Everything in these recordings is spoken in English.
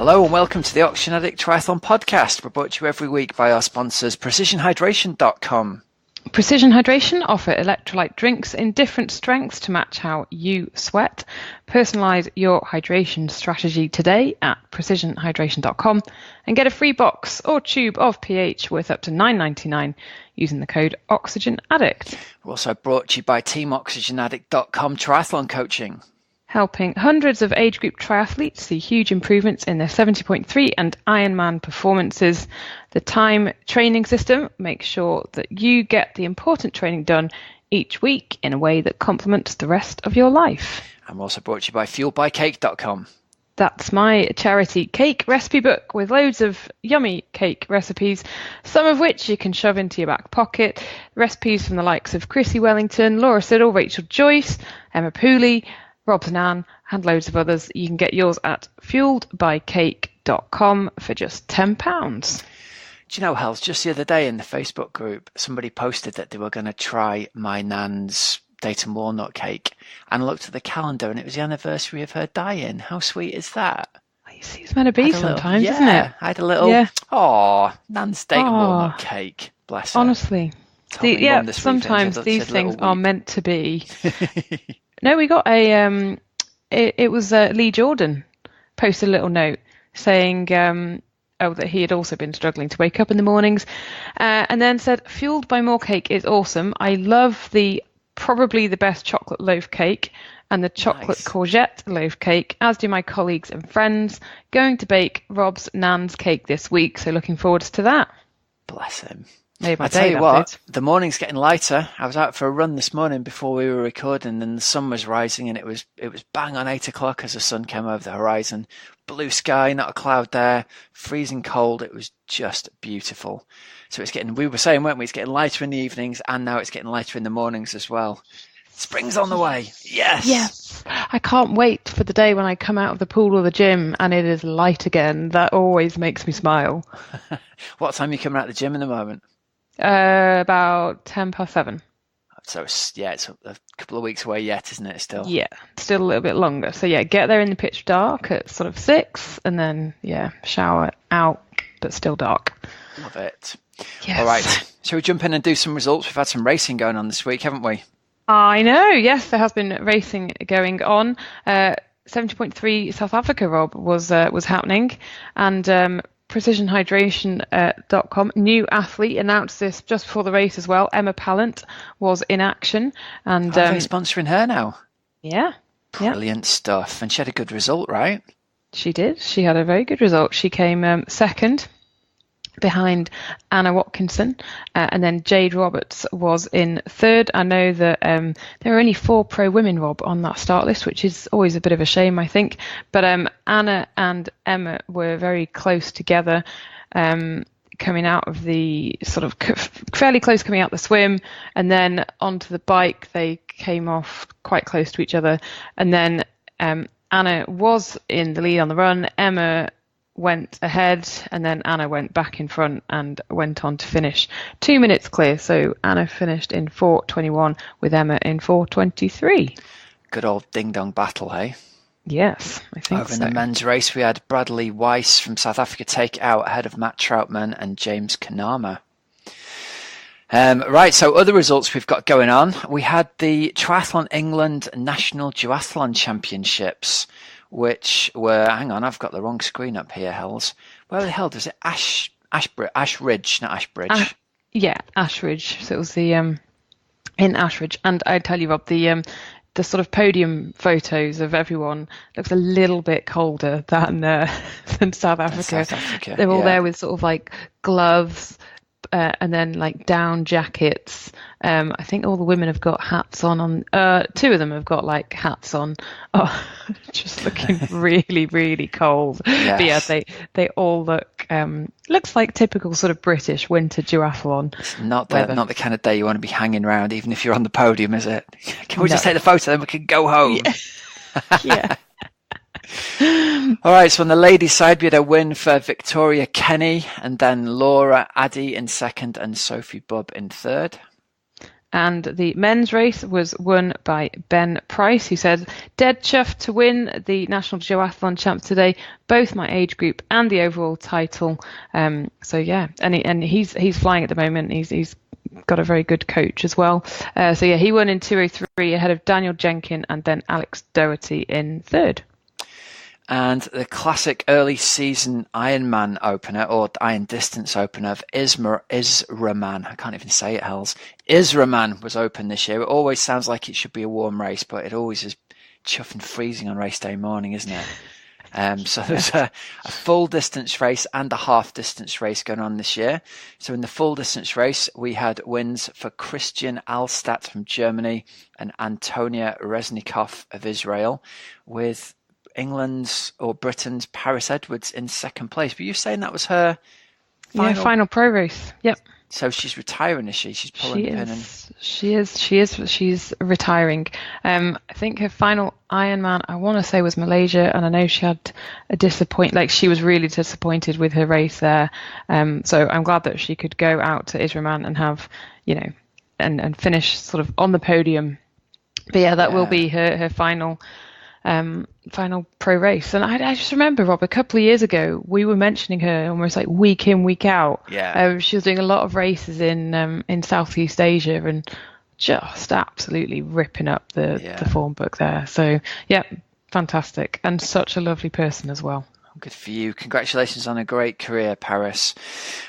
Hello and welcome to the Oxygen Addict Triathlon Podcast. We're brought to you every week by our sponsors, PrecisionHydration.com. Precision Hydration offer electrolyte drinks in different strengths to match how you sweat. Personalise your hydration strategy today at precisionhydration.com and get a free box or tube of pH worth up to $9.99 using the code OxygenAddict. We're also brought to you by TeamOxygenAddict.com Triathlon Coaching. Helping hundreds of age group triathletes see huge improvements in their 70.3 and Ironman performances. The time training system makes sure that you get the important training done each week in a way that complements the rest of your life. I'm also brought to you by FuelByCake.com. That's my charity cake recipe book with loads of yummy cake recipes, some of which you can shove into your back pocket. Recipes from the likes of Chrissy Wellington, Laura Siddle, Rachel Joyce, Emma Pooley, Rob Nan, and loads of others. You can get yours at fueledbycake.com for just £10. Do you know, Hels, just the other day in the Facebook group, somebody posted that they were going to try my nan's Dayton walnut cake, and I looked at the calendar and it was the anniversary of her dying. How sweet is that? You see, it's meant to be sometimes, isn't it? I had a little, nan's Dayton walnut cake. Bless her. Honestly. Sometimes these things are meant to be. No, we got a, it was Lee Jordan posted a little note saying that he had also been struggling to wake up in the mornings, and then said, fueled by more cake is awesome. I love probably the best chocolate loaf cake and the chocolate courgette loaf cake, as do my colleagues and friends. Going to bake Rob's nan's cake this week, so looking forward to that. Bless him. I tell you what, the morning's getting lighter. I was out for a run this morning before we were recording, and the sun was rising, and it was bang on 8 o'clock as the sun came over the horizon. Blue sky, not a cloud there, freezing cold. It was just beautiful. So we were saying, weren't we, it's getting lighter in the evenings, and now it's getting lighter in the mornings as well. Spring's on the way. Yes. Yes. I can't wait for the day when I come out of the pool or the gym and it is light again. That always makes me smile. What time are you coming out of the gym in the moment? About 7:10. So it's a couple of weeks away yet, isn't it? Still. Yeah, still a little bit longer. So yeah, get there in the pitch dark at sort of 6, and then shower out, but still dark. Love it. Yes. All right, shall we jump in and do some results? We've had some racing going on this week, haven't we? I know. Yes, there has been racing going on. 70.3 South Africa, Rob, was happening, and PrecisionHydration.com, new athlete, announced this just before the race as well. Emma Pallant was in action. And are they sponsoring her now? Yeah. Brilliant stuff. And she had a good result, right? She did. She had a very good result. She came second behind Anna Watkinson, and then Jade Roberts was in third. I know that there are only 4 pro women, Rob, on that start list, which is always a bit of a shame, I think. But Anna and Emma were very close together, coming out of the sort of fairly close coming out the swim, and then onto the bike they came off quite close to each other. And then Anna was in the lead on the run. Emma went ahead, and then Anna went back in front and went on to finish 2 minutes clear. So Anna finished in 4:21 with Emma in 4:23. Good old ding-dong battle, hey? Yes, I think Over in the men's race, we had Bradley Weiss from South Africa take it out ahead of Matt Troutman and James Kanama. Right, so other results we've got going on. We had the Triathlon England National Duathlon Championships, which were, hang on, I've got the wrong screen up here, Hells. Where the hell does it? Ashridge, not Ashbridge. Ashridge. So it was the in Ashridge. And I tell you, Rob, the sort of podium photos of everyone looks a little bit colder than South Africa. They're all there with sort of like gloves, and then like down jackets. I think all the women have got hats on. 2 of them have got like hats on. Oh, just looking really, really cold. Yes. But yeah, they all look looks like typical sort of British winter duathlon. It's not the kind of day you want to be hanging around, even if you're on the podium, is it? Can we just take the photo, then we can go home? Yeah. All right, so on the ladies' side, we had a win for Victoria Kenny, and then Laura Addy in second and Sophie Bubb in third. And the men's race was won by Ben Price, who said, "Dead chuffed to win the National Duathlon Champs today, both my age group and the overall title." So yeah, and he's flying at the moment. He's got a very good coach as well. So yeah, he won in 2:03 ahead of Daniel Jenkin and then Alex Doherty in third. And the classic early season Ironman opener, or Iron Distance opener of Israman. I can't even say it, hells. Israman was open this year. It always sounds like it should be a warm race, but it always is chuff and freezing on race day morning, isn't it? So there's a full distance race and a half distance race going on this year. So in the full distance race, we had wins for Christian Alstadt from Germany and Antonia Reznikov of Israel, with England's or Britain's Paris Edwards in second place. But you're saying that was her final pro race. Yep. So she's retiring, is she? She's pulling the pin. She is. She's retiring. I think her final Ironman, I want to say, was Malaysia, and I know she had she was really disappointed with her race there. So I'm glad that she could go out to Israman and have, and finish sort of on the podium. But yeah, that will be her final pro race. And I just remember, Rob, a couple of years ago we were mentioning her almost like week in, week out. She was doing a lot of races in Southeast Asia and just absolutely ripping up the form book there. So yeah, fantastic, and such a lovely person as well. Good for you. Congratulations on a great career, Paris.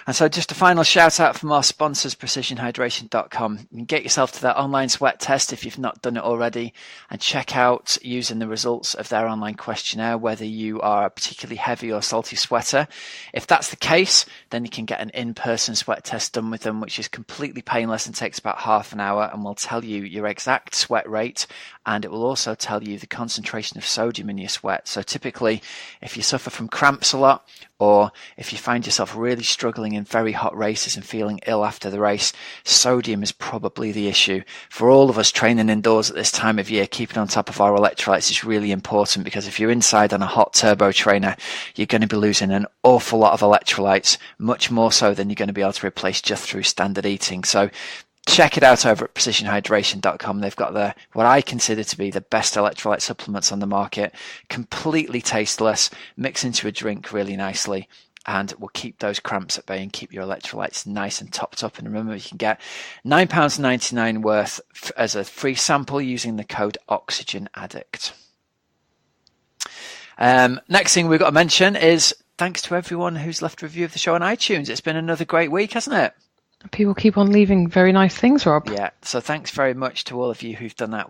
And so just a final shout out from our sponsors, precisionhydration.com. You can get yourself to their online sweat test if you've not done it already, and check out using the results of their online questionnaire whether you are a particularly heavy or salty sweater. If that's the case, then you can get an in-person sweat test done with them, which is completely painless and takes about half an hour, and will tell you your exact sweat rate, and it will also tell you the concentration of sodium in your sweat. So typically, if you suffer from cramps a lot, or if you find yourself really struggling in very hot races and feeling ill after the race, sodium is probably the issue. For all of us training indoors at this time of year, keeping on top of our electrolytes is really important, because if you're inside on a hot turbo trainer, you're going to be losing an awful lot of electrolytes, much more so than you're going to be able to replace just through standard eating. So check it out over at precisionhydration.com. They've got what I consider to be the best electrolyte supplements on the market, completely tasteless, mix into a drink really nicely, and will keep those cramps at bay and keep your electrolytes nice and topped up. And remember, you can get £9.99 worth as a free sample using the code OxygenAddict. Next thing we've got to mention is thanks to everyone who's left a review of the show on iTunes. It's been another great week, hasn't it? People keep on leaving very nice things, Rob. Yeah, so thanks very much to all of you who've done that.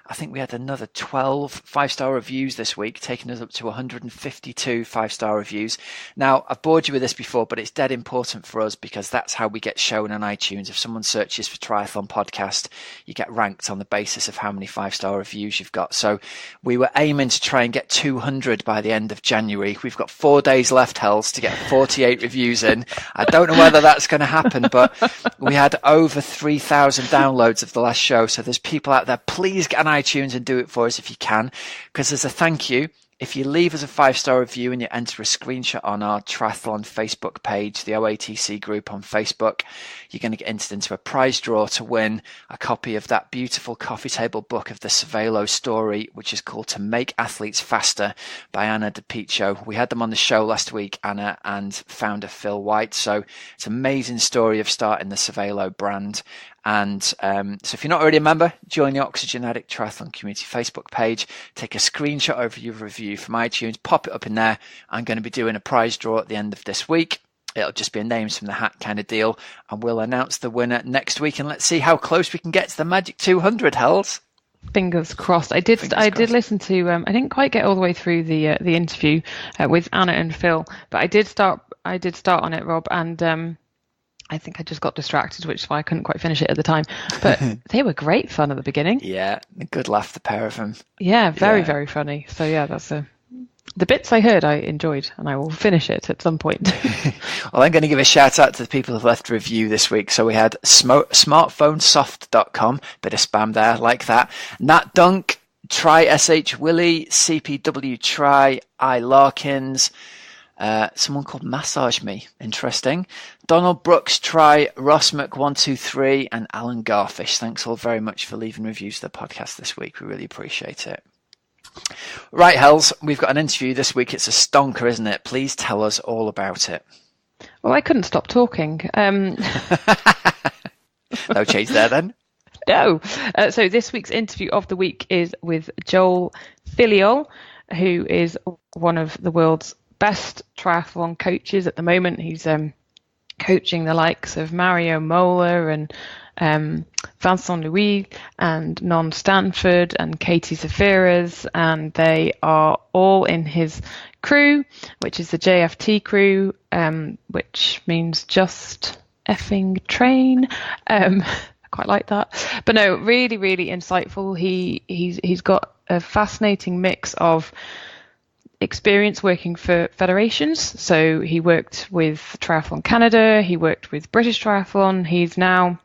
I think we had another 12 5-star reviews this week, taking us up to 152 5-star reviews. Now, I've bored you with this before, but it's dead important for us, because that's how we get shown on iTunes. If someone searches for Triathlon Podcast, you get ranked on the basis of how many 5-star reviews you've got. So we were aiming to try and get 200 by the end of January. We've got 4 days left, Hells, to get 48 reviews in. I don't know whether that's going to happen, but we had over 3,000 downloads of the last show. So there's people out there. Please get on iTunes and do it for us if you can, because as a thank you, if you leave us a 5-star review and you enter a screenshot on our Triathlon Facebook page, the OATC group on Facebook, you're going to get entered into a prize draw to win a copy of that beautiful coffee table book of the Cervelo story, which is called To Make Athletes Faster by Anna DiPiccio. We had them on the show last week, Anna and founder Phil White. So it's an amazing story of starting the Cervelo brand. And so if you're not already a member, join the Oxygen Addict Triathlon Community Facebook page, take a screenshot over your review from iTunes, pop it up in there. I'm going to be doing a prize draw at the end of this week. It'll just be a names from the hat kind of deal, and we'll announce the winner next week, and let's see how close we can get to the magic 200, Hells. Fingers crossed. I did listen to. I didn't quite get all the way through the interview with Anna and Phil, but I did start on it, Rob, and I think I just got distracted, which is why I couldn't quite finish it at the time. But they were great fun at the beginning. Yeah, a good laugh, the pair of them. Yeah, very, very funny. So yeah, that's the bits I heard I enjoyed, and I will finish it at some point. Well, I'm going to give a shout out to the people who've left a review this week. So we had smartphonesoft.com, bit of spam there, like that. Nat Dunk, Try SH Willie, CPW Try, I Larkins, Someone called Massage Me. Interesting. Donald Brooks, Try, Ross Mc123, and Alan Garfish. Thanks all very much for leaving reviews of the podcast this week. We really appreciate it. Right, Hells, we've got an interview this week. It's a stonker, isn't it? Please tell us all about it. Well, I couldn't stop talking. No change there then? No. So this week's interview of the week is with Joel Filliol, who is one of the world's best triathlon coaches at the moment. He's coaching the likes of Mario Mola and Vincent Louis and Non Stanford and Katie Zaferes, and they are all in his crew, which is the JFT crew, which means just effing train. I quite like that. But no, really, really insightful. He's got a fascinating mix of experience working for federations. So he worked with Triathlon Canada, he worked with British Triathlon, he's now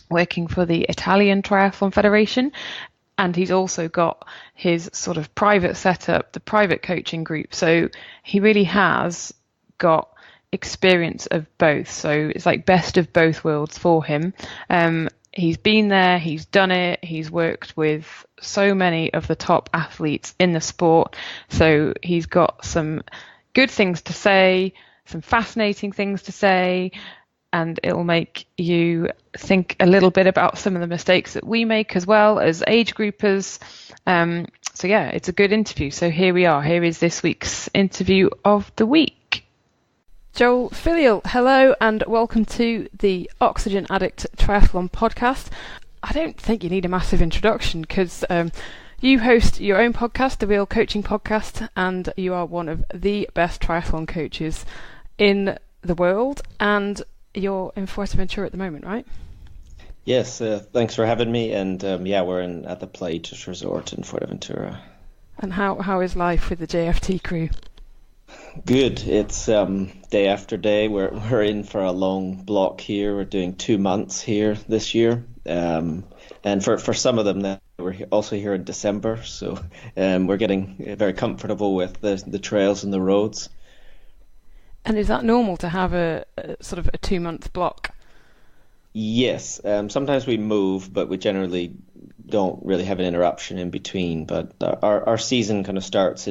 working for the Italian Triathlon Federation, and he's also got his sort of private setup, the private coaching group. So he really has got experience of both. So it's like best of both worlds for him. He's been there, he's done it, he's worked with so many of the top athletes in the sport. So he's got some good things to say, some fascinating things to say, and it'll make you think a little bit about some of the mistakes that we make as well as age groupers. So yeah, it's a good interview. So here we are. Here is this week's interview of the week. Joel Filliol, hello and welcome to the Oxygen Addict Triathlon podcast. I don't think you need a massive introduction because you host your own podcast, the Real Coaching Podcast, and you are one of the best triathlon coaches in the world, and you're in Fuerteventura at the moment, right? Yes, thanks for having me, and we're at the Playitas Resort in Fuerteventura. And how is life with the JFT crew? Good. It's day after day. We're in for a long block here. We're doing 2 months here this year, and for some of them, we're also here in December. So we're getting very comfortable with the trails and the roads. And is that normal to have a sort of a 2-month block? Yes. Sometimes we move, but we generally don't really have an interruption in between. But our season kind of starts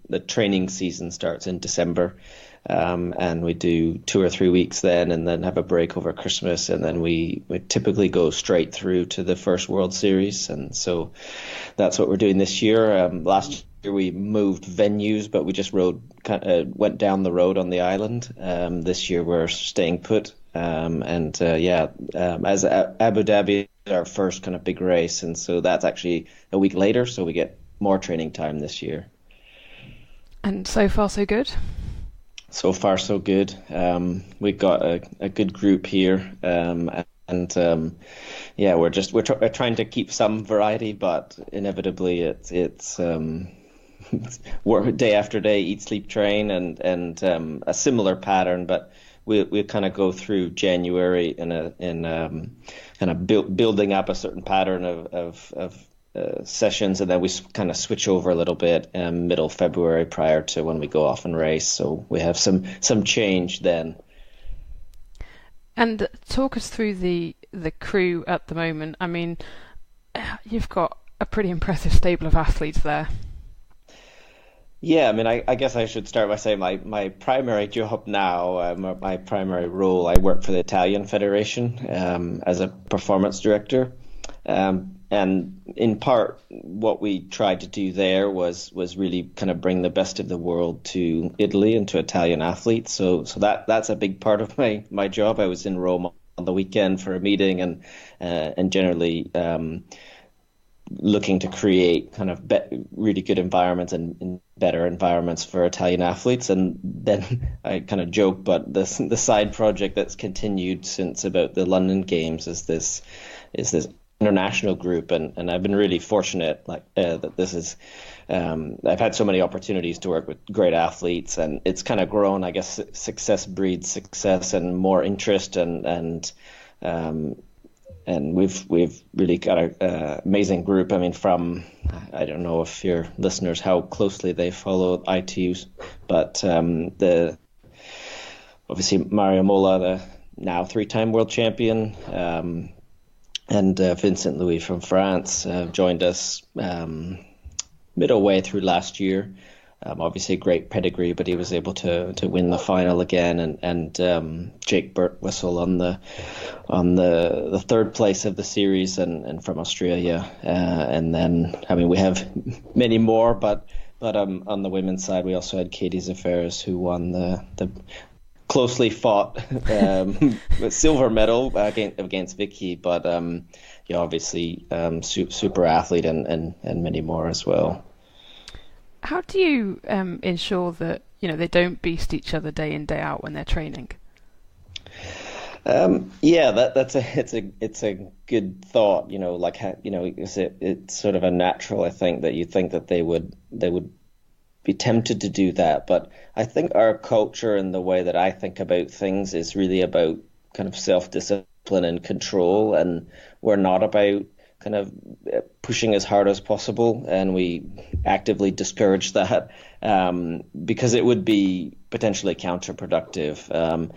the training season starts in December, and we do 2 or 3 weeks then, and then have a break over Christmas, and then we typically go straight through to the first World Series, and so that's what we're doing this year. Last year we moved venues, but we just went down the road on the island. This year we're staying put, as Abu Dhabi is our first kind of big race, and so that's actually a week later, so we get more training time this year. And so far, so good? So far, so good. We've got a good group here, we're trying to keep some variety, but inevitably it's work day after day, eat, sleep, train, and a similar pattern. But we kind of go through January in building up a certain pattern of sessions, and then we kind of switch over a little bit middle February prior to when we go off and race. So we have some change then. And talk us through the crew at the moment. I mean, you've got a pretty impressive stable of athletes there. Yeah, I mean, I guess I should start by saying my primary job now, my primary role, I work for the Italian Federation as a performance director. And in part, what we tried to do there was really kind of bring the best of the world to Italy and to Italian athletes. So that's a big part of my job. I was in Rome on the weekend for a meeting, and generally looking to create kind of really good environments and better environments for Italian athletes. And then I kind of joke, but the side project that's continued since about the London Games is this international group, and I've been really fortunate that this is I've had so many opportunities to work with great athletes, and it's kind of grown. I guess success breeds success and more interest, and and we've really got a amazing group. I mean, I don't know if your listeners how closely they follow ITUs, but the obviously Mario Mola, the now 3-time world champion, and Vincent Louis from France joined us middle way through last year. Obviously, great pedigree, but he was able to win the final again, and Jake Birtwistle on the third place of the series, and from Australia. And then, I mean, we have many more, but on the women's side, we also had Katie Zaferes, who won the closely fought silver medal against Vicky, but obviously super athlete and many more as well. How do you ensure that they don't beast each other day in day out when they're training? It's a good thought. It's sort of a natural. I think that you think that they would be tempted to do that, but I think our culture and the way that I think about things is really about kind of self-discipline and control, and we're not about kind of pushing as hard as possible, and we actively discourage that because it would be potentially counterproductive.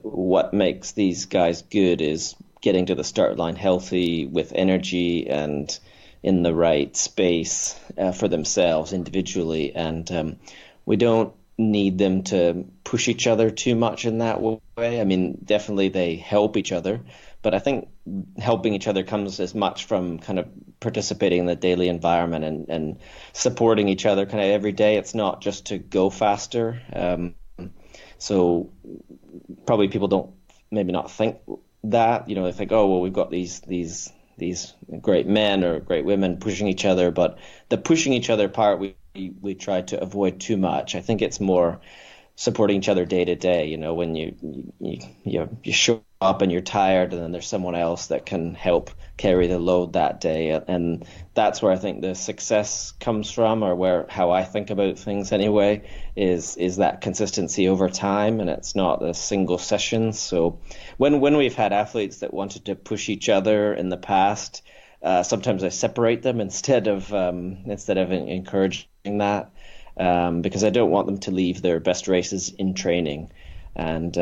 What makes these guys good is getting to the start line healthy with energy and in the right space for themselves individually, and we don't need them to push each other too much in that way. I mean, definitely they help each other, but I think helping each other comes as much from kind of participating in the daily environment and supporting each other kind of every day. It's not just to go faster. So probably people don't maybe not think that, they think, oh, well, we've got these great men or great women pushing each other, but the pushing each other part we try to avoid too much. I think it's more supporting each other day to day. When you show up and you're tired, and then there's someone else that can help carry the load that day, and that's where I think the success comes from, or how I think about things anyway, is that consistency over time, and it's not a single session. So when we've had athletes that wanted to push each other in the past, sometimes I separate them instead of encouraging that, because I don't want them to leave their best races in training, and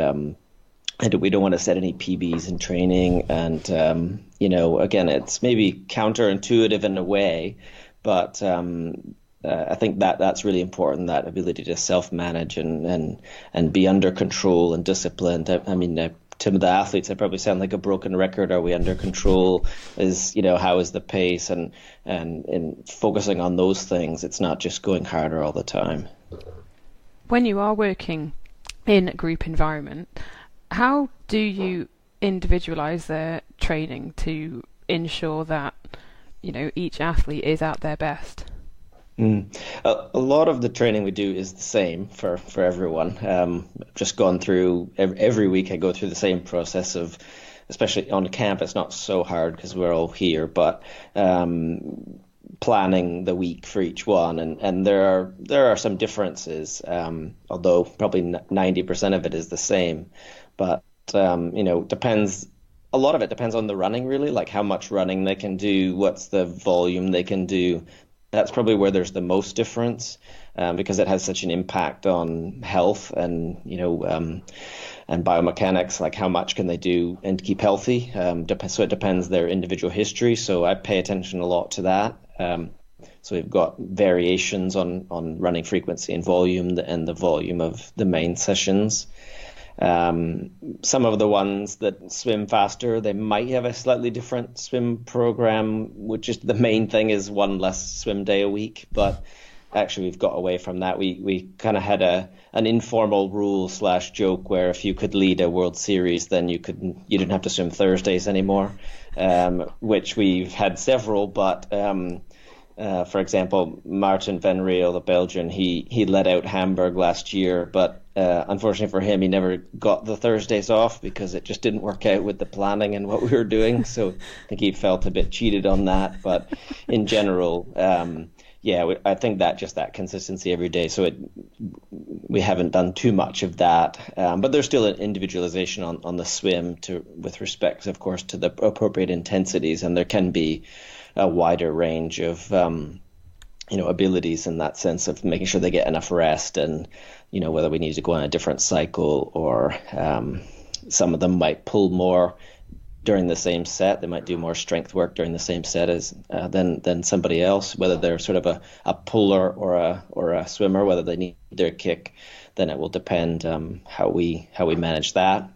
we don't want to set any PBs in training. And again, it's maybe counterintuitive in a way, but I think that's really important, that ability to self-manage and be under control and disciplined. I mean, to the athletes, I probably sound like a broken record. Are we under control? How is the pace? And in focusing on those things, it's not just going harder all the time. When you are working in a group environment, how do you individualize their training to ensure that each athlete is at their best? A lot of the training we do is the same for everyone. Just gone through every week. I go through the same process of, especially on camp, it's not so hard because we're all here, but planning the week for each one, and there are some differences, although probably 90% of it is the same. But depends. A lot of it depends on the running, really, like how much running they can do, what's the volume they can do. That's probably where there's the most difference, because it has such an impact on health and and biomechanics, like how much can they do and keep healthy. So it depends their individual history. So I pay attention a lot to that. So we've got variations on running frequency and volume, and the volume of the main sessions. Some of the ones that swim faster, they might have a slightly different swim program, which is the main thing is one less swim day a week. But actually, we've got away from that. We kind of had an informal rule / joke where if you could lead a World Series, then you didn't have to swim Thursdays anymore, which we've had several. But for example, Maarten van Riel, the Belgian, he led out Hamburg last year, but unfortunately for him, he never got the Thursdays off because it just didn't work out with the planning and what we were doing. So I think he felt a bit cheated on that. But in general, yeah, I think that just that consistency every day. So we haven't done too much of that, but there's still an individualization on the swim with respect, of course, to the appropriate intensities, and there can be a wider range of abilities in that sense of making sure they get enough rest, and whether we need to go on a different cycle, or some of them might pull more during the same set. They might do more strength work during the same set as than somebody else. Whether they're sort of a puller or a swimmer, whether they need their kick, then it will depend how we manage that.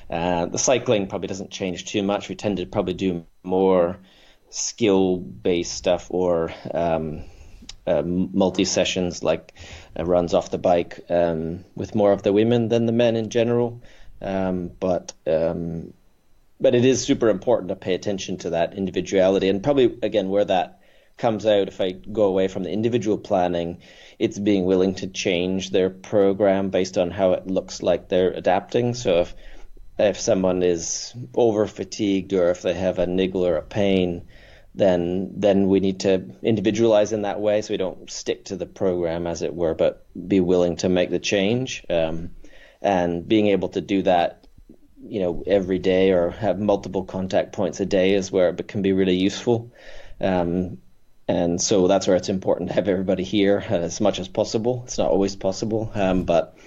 The cycling probably doesn't change too much. We tend to probably do more skill-based stuff, or multi-sessions like runs off the bike, with more of the women than the men in general. But it is super important to pay attention to that individuality, and probably, again, where that comes out, if I go away from the individual planning, it's being willing to change their program based on how it looks like they're adapting. So if someone is over fatigued, or if they have a niggle or a pain, then we need to individualize in that way, so we don't stick to the program, as it were, but be willing to make the change. And being able to do that every day, or have multiple contact points a day, is where it can be really useful. And so that's where it's important to have everybody here as much as possible. It's not always possible, but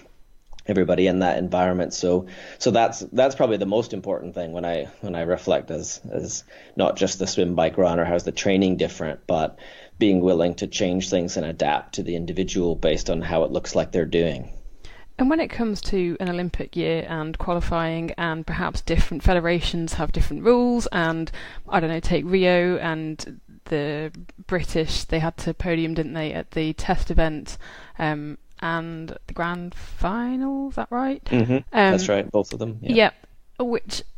everybody in that environment. So that's probably the most important thing when I reflect as not just the swim, bike, run, or how's the training different, but being willing to change things and adapt to the individual based on how it looks like they're doing. And when it comes to an Olympic year and qualifying, and perhaps different federations have different rules, and I don't know, take Rio and the British, they had to podium, didn't they, at the test event and the grand final, is that right? Mm-hmm. That's right, both of them. Yeah.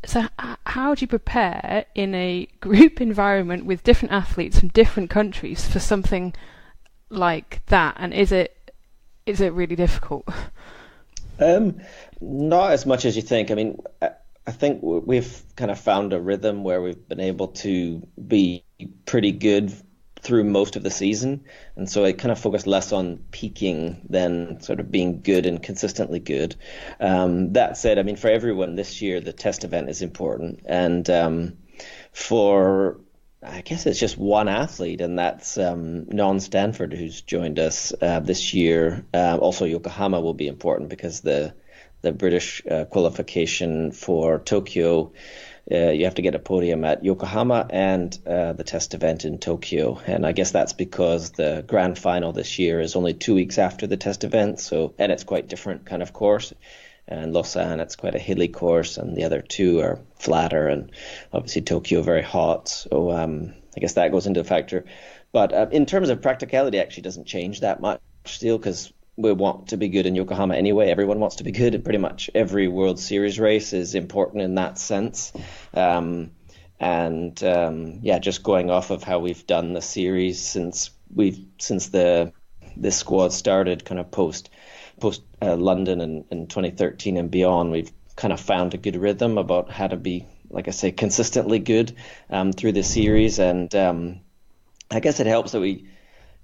So how do you prepare in a group environment with different athletes from different countries for something like that? And is it really difficult? Not as much as you think. I mean, I think we've kind of found a rhythm where we've been able to be pretty good through most of the season, and so I kind of focus less on peaking than sort of being good and consistently good. That said, I mean, for everyone this year, the test event is important, and for I guess it's just one athlete, and that's Non Stanford, who's joined us this year. Also, Yokohama will be important because the British qualification for Tokyo, you have to get a podium at Yokohama and the test event in Tokyo. And I guess that's because the grand final this year is only 2 weeks after the test event, and it's quite different kind of course. And Lausanne, it's quite a hilly course, and the other two are flatter, and obviously Tokyo very hot. So I guess that goes into a factor. But in terms of practicality, it actually doesn't change that much still, because we want to be good in Yokohama anyway. Everyone wants to be good, and pretty much every World Series race is important in that sense. Just going off of how we've done the series since this squad started, kind of post London in 2013 and beyond, we've kind of found a good rhythm about how to be, like I say, consistently good through the series. And I guess it helps that we,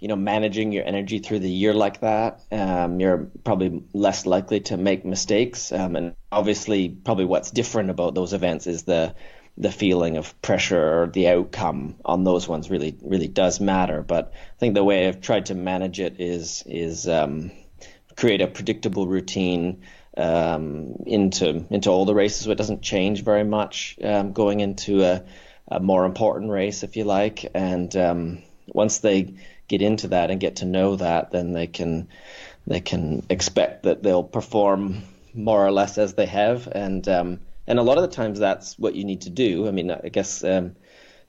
managing your energy through the year like that, you're probably less likely to make mistakes. And obviously, probably what's different about those events is the feeling of pressure, or the outcome on those ones really, really does matter. But I think the way I've tried to manage it is create a predictable routine into all the races, so it doesn't change very much going into a more important race, if you like. And once they get into that and get to know that, then they can expect that they'll perform more or less as they have. And a lot of the times that's what you need to do. I mean, I guess to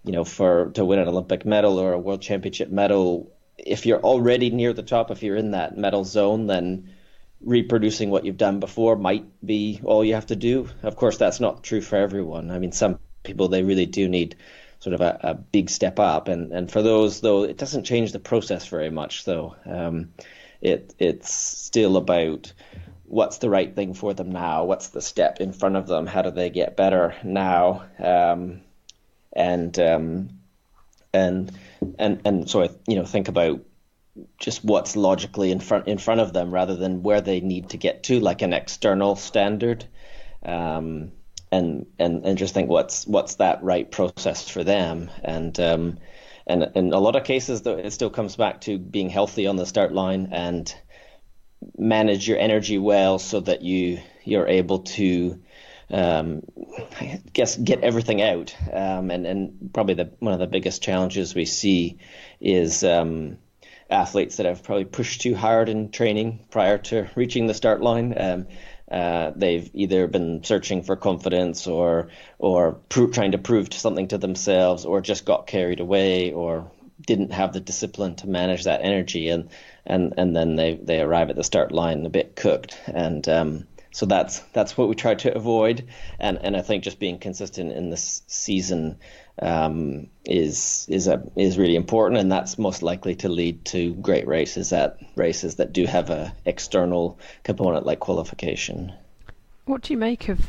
win an Olympic medal or a World Championship medal, if you're already near the top, if you're in that medal zone, then reproducing what you've done before might be all you have to do. Of course, that's not true for everyone. I mean, some people, they really do need sort of a big step up. And for those, though, it doesn't change the process very much. So it's still about what's the right thing for them now, what's the step in front of them, how do they get better now. And so I think about just what's logically in front of them rather than where they need to get to, like an external standard, and just think what's that right process for them. And in a lot of cases, though, it still comes back to being healthy on the start line and manage your energy well so that you're able to I guess get everything out. And probably one of the biggest challenges we see is athletes that have probably pushed too hard in training prior to reaching the start line. They've either been searching for confidence or trying to prove something to themselves, or just got carried away, or didn't have the discipline to manage that energy, and then they arrive at the start line a bit cooked. And so that's what we try to avoid. And I think just being consistent in this season is really important, and that's most likely to lead to great races that do have a external component like qualification. What do you make of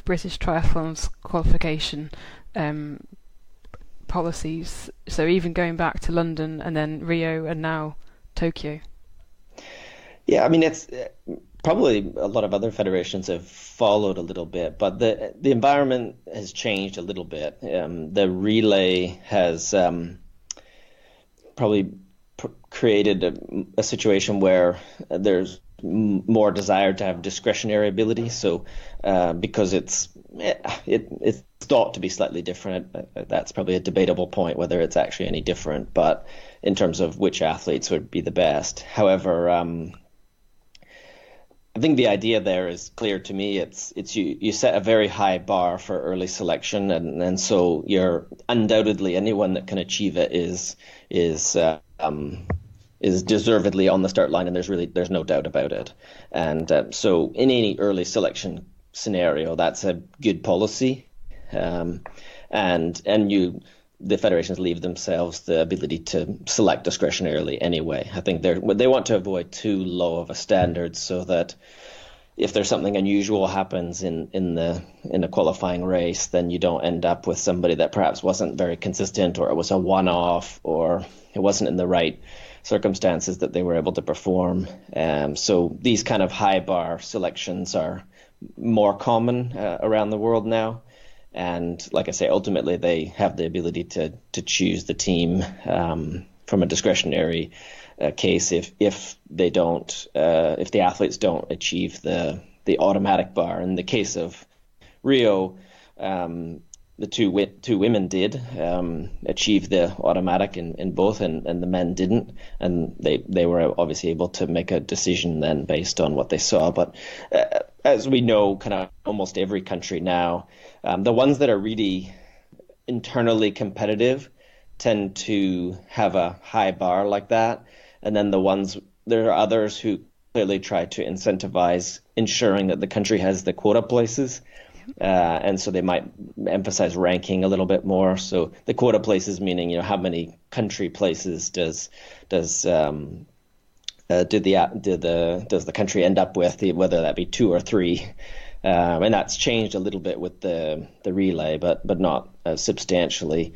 British Triathlon's qualification policies? So even going back to London and then Rio and now Tokyo. Yeah, I mean, it's probably a lot of other federations have followed a little bit, but the environment has changed a little bit. The relay has probably created a situation where there's more desire to have discretionary ability. So because it's thought to be slightly different, that's probably a debatable point whether it's actually any different. But in terms of which athletes would be the best, however. I think the idea there is clear to me. It's you set a very high bar for early selection, and so you're undoubtedly anyone that can achieve it is deservedly on the start line, and there's no doubt about it. And so in any early selection scenario, that's a good policy, and the federations leave themselves the ability to select discretionarily anyway. I think they want to avoid too low of a standard, so that if there's something unusual happens in a qualifying race, then you don't end up with somebody that perhaps wasn't very consistent, or it was a one-off, or it wasn't in the right circumstances that they were able to perform. So these kind of high bar selections are more common around the world now. And like I say, ultimately they have the ability to choose the team from a discretionary case if the athletes don't achieve the automatic bar. In the case of Rio, the two women did achieve the automatic in both, and the men didn't, and they were obviously able to make a decision then based on what they saw. But as we know, kind of almost every country now, the ones that are really internally competitive tend to have a high bar like that, and then there are others who clearly try to incentivize ensuring that the country has the quota places. And so they might emphasize ranking a little bit more. So the quota places meaning, how many country places does the country end up with, whether that be 2 or 3. And that's changed a little bit with the relay, but not substantially.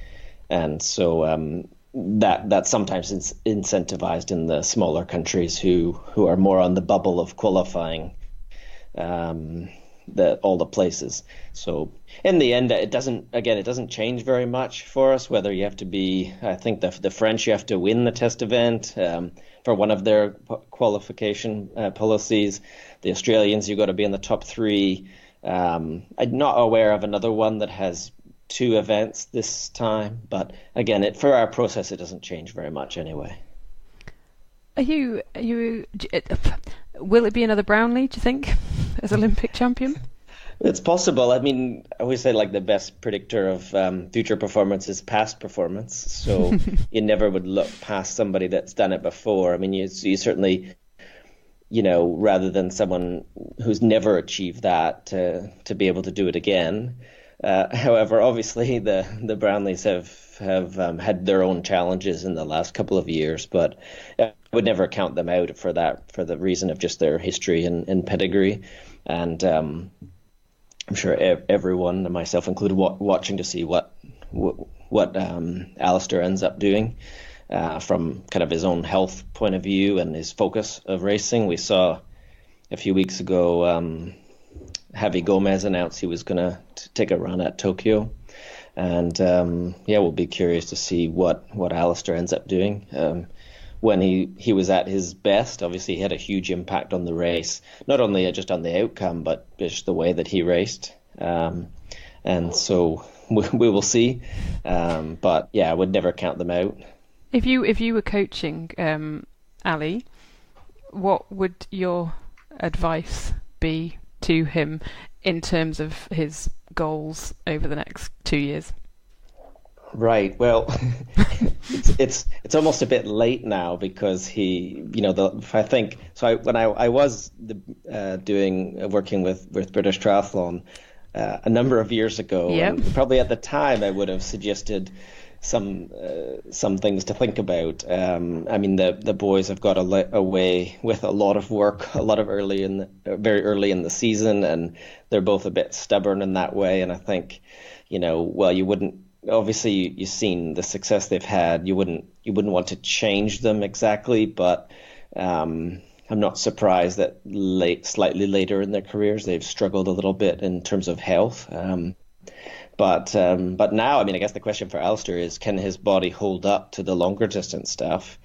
And so that's sometimes incentivized in the smaller countries who are more on the bubble of qualifying all the places. So in the end, it doesn't change very much for us whether you have to be. I think the French, you have to win the test event for one of their qualification policies. The Australians, you got to be in the top 3. I'm not aware of another one that has 2 events this time, but again, for our process, it doesn't change very much anyway. Will it be another Brownlee, do you think, as Olympic champion? It's possible. I mean, I always say the best predictor of future performance is past performance. So you never would look past somebody that's done it before. I mean, you certainly, rather than someone who's never achieved that to be able to do it again. However, obviously the Brownlees have had their own challenges in the last couple of years, but I would never count them out for the reason of just their history and pedigree. And I'm sure everyone, and myself included, watching to see what Alistair ends up doing. from kind of his own health point of view and his focus of racing. We saw a few weeks ago Javi Gomez announced he was going to take a run at Tokyo. And we'll be curious to see what Alistair ends up doing. When he was at his best, obviously he had a huge impact on the race, not only just on the outcome, but just the way that he raced. And so we will see. But yeah, I would never count them out. If you were coaching Ali, what would your advice be to him in terms of his goals over the next 2 years? Right. Well, it's almost a bit late now because I think so. When I was working with British Triathlon a number of years ago, and probably at the time I would have suggested some things to think about. The boys have got away with a lot of work, very early in the season, and they're both a bit stubborn in that way. And I think, you wouldn't. Obviously, you've seen the success they've had. You wouldn't want to change them exactly, but I'm not surprised that slightly later in their careers they've struggled a little bit in terms of health. But now, I guess the question for Alistair is, can his body hold up to the longer distance stuff?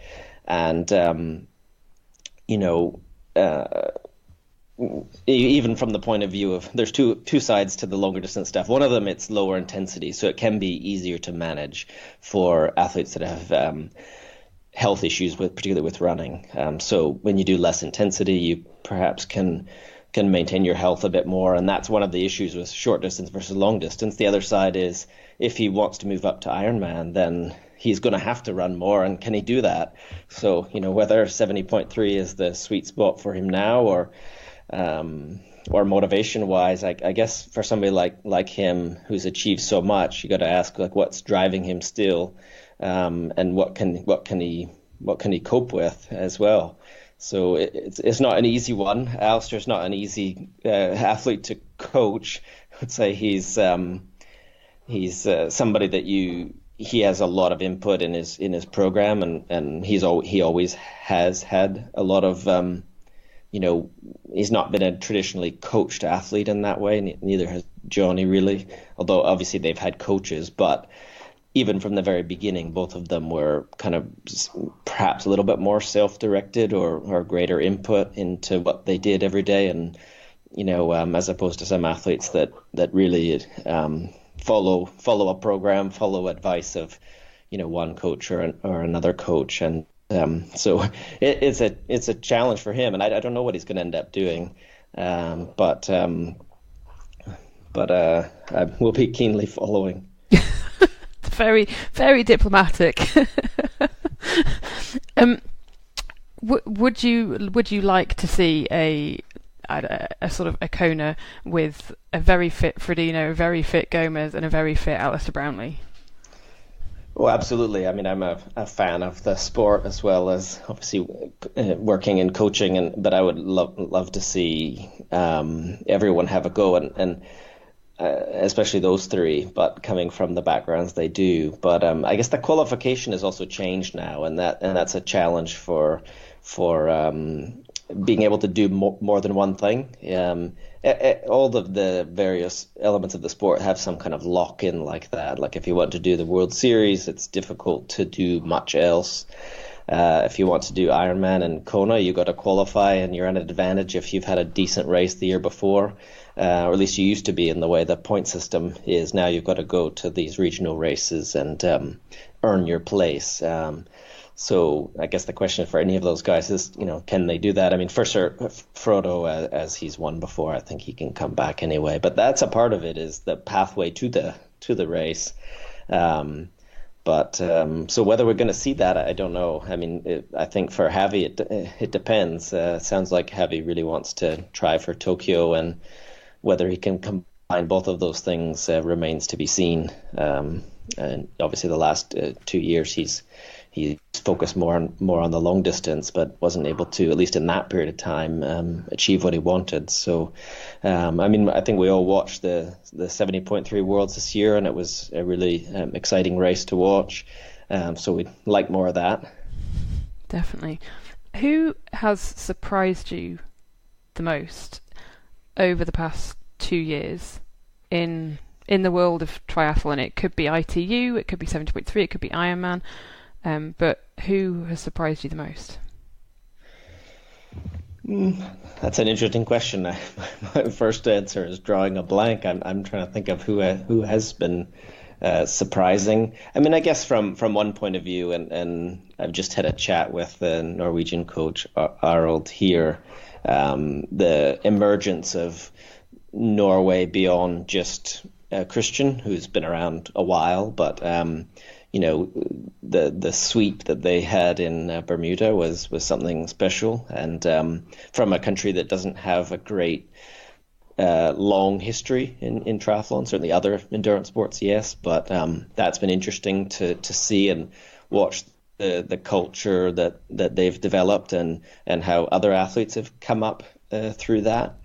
And even from the point of view of, there's two sides to the longer distance stuff. One of them, it's lower intensity, so it can be easier to manage for athletes that have health issues, particularly with running. So when you do less intensity, you perhaps can maintain your health a bit more, and that's one of the issues with short distance versus long distance. The other side is, if he wants to move up to Ironman, then he's going to have to run more, and can he do that? So whether 70.3 is the sweet spot for him now, or motivation wise, I guess for somebody like him who's achieved so much, you got to ask what's driving him still, and what can he cope with as well. So it's not an easy one. Alistair's not an easy athlete to coach. I would say he's somebody that he has a lot of input in his program, and he always has had a lot of he's not been a traditionally coached athlete in that way. Neither has Johnny really, although obviously they've had coaches, but even from the very beginning, both of them were kind of perhaps a little bit more self-directed or greater input into what they did every day. And, as opposed to some athletes that really follow a program, follow advice of, one coach or another coach. And so it's a challenge for him. And I don't know what he's going to end up doing. But I will be keenly following. Very, very diplomatic. Would you like to see a sort of a Kona with a very fit Frodeno, a very fit Gomez, and a very fit Alistair Brownlee? Well, absolutely. I'm a fan of the sport as well as obviously working and coaching, but I would love to see everyone have a go and especially those three, but coming from the backgrounds they do. But I guess the qualification has also changed now, and that's a challenge for being able to do more than one thing. All of the various elements of the sport have some kind of lock-in like that. Like if you want to do the World Series, it's difficult to do much else. If you want to do Ironman and Kona, you got to qualify, and you're at an advantage if you've had a decent race the year before. Or at least you used to be in the way the point system is. Now you've got to go to these regional races and earn your place. So I guess the question for any of those guys is, can they do that? For sure, Frodo, as he's won before, I think he can come back anyway. But that's a part of it, is the pathway to the race. So whether we're going to see that, I don't know. I think for Javi, it depends. It sounds like Javi really wants to try for Tokyo, and whether he can combine both of those things remains to be seen. And obviously, the last 2 years he's focused more on the long distance, but wasn't able to, at least in that period of time, achieve what he wanted. So, I think we all watched the 70.3 Worlds this year, and it was a really exciting race to watch. So we'd like more of that. Definitely. Who has surprised you the most over the past 2 years in the world of triathlon? It could be ITU, it could be 70.3, it could be Ironman, but who has surprised you the most? That's an interesting question. My first answer is drawing a blank. I'm trying to think of who has been surprising. I mean, I guess from one point of view, and I've just had a chat with the Norwegian coach Arild here. The emergence of Norway beyond just Christian, who's been around a while, but the sweep that they had in Bermuda was something special, and from a country that doesn't have a great long history in triathlon. Certainly other endurance sports, yes, but that's been interesting to see and watch the culture that they've developed and how other athletes have come up through that.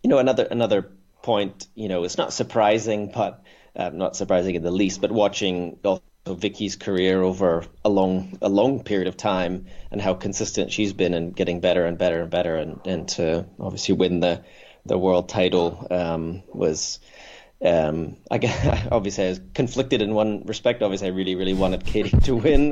Another point, it's not surprising, but not surprising in the least, but watching also Vicky's career over a long period of time and how consistent she's been and getting better and better and better, and to obviously win the world title was. I guess obviously I was conflicted in one respect. Obviously, I really, really wanted Katie to win,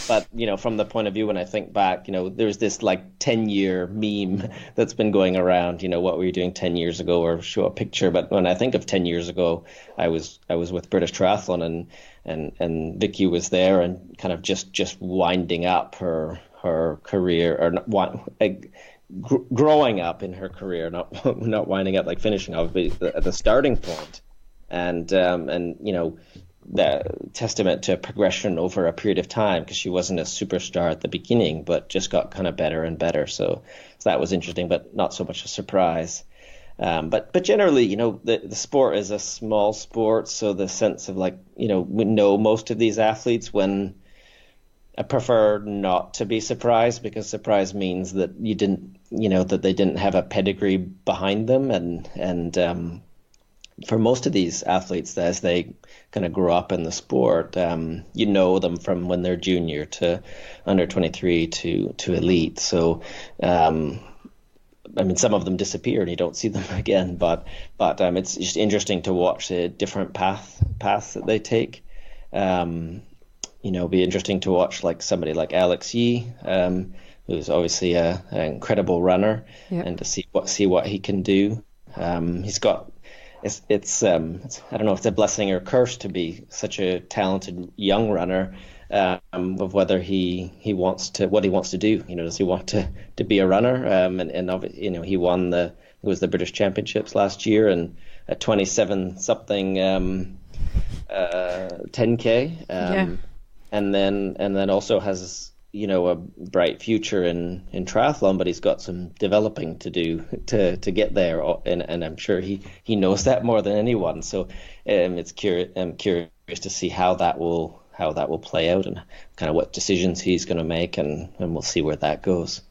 but from the point of view when I think back, there's this like 10-year meme that's been going around. What were you doing 10 years ago, or show a picture. But when I think of 10 years ago, I was with British Triathlon, and Vicky was there and kind of just winding up her career, or growing up in her career, not winding up like finishing off, but at the starting point. And the testament to progression over a period of time, because she wasn't a superstar at the beginning, but just got kind of better and better. So that was interesting, but not so much a surprise. But generally, the sport is a small sport, so the sense of we know most of these athletes. When I prefer not to be surprised, because surprise means that you didn't, that they didn't have a pedigree behind them, and for most of these athletes, as they kind of grow up in the sport, you know them from when they're junior to under 23 to elite. So, some of them disappear and you don't see them again. But it's just interesting to watch the different paths that they take. Be interesting to watch like somebody like Alex Yee, who's obviously an incredible runner, and to see what he can do. He's got. It's I don't know if it's a blessing or curse to be such a talented young runner, of whether he wants to, what he wants to do. Does he want to be a runner? And he won it was the British Championships last year, and at 27 something 10K, and then also has a bright future in triathlon, but he's got some developing to do to get there, and I'm sure he knows that more than anyone. So I'm curious to see how that will play out, and kind of what decisions he's going to make, and we'll see where that goes.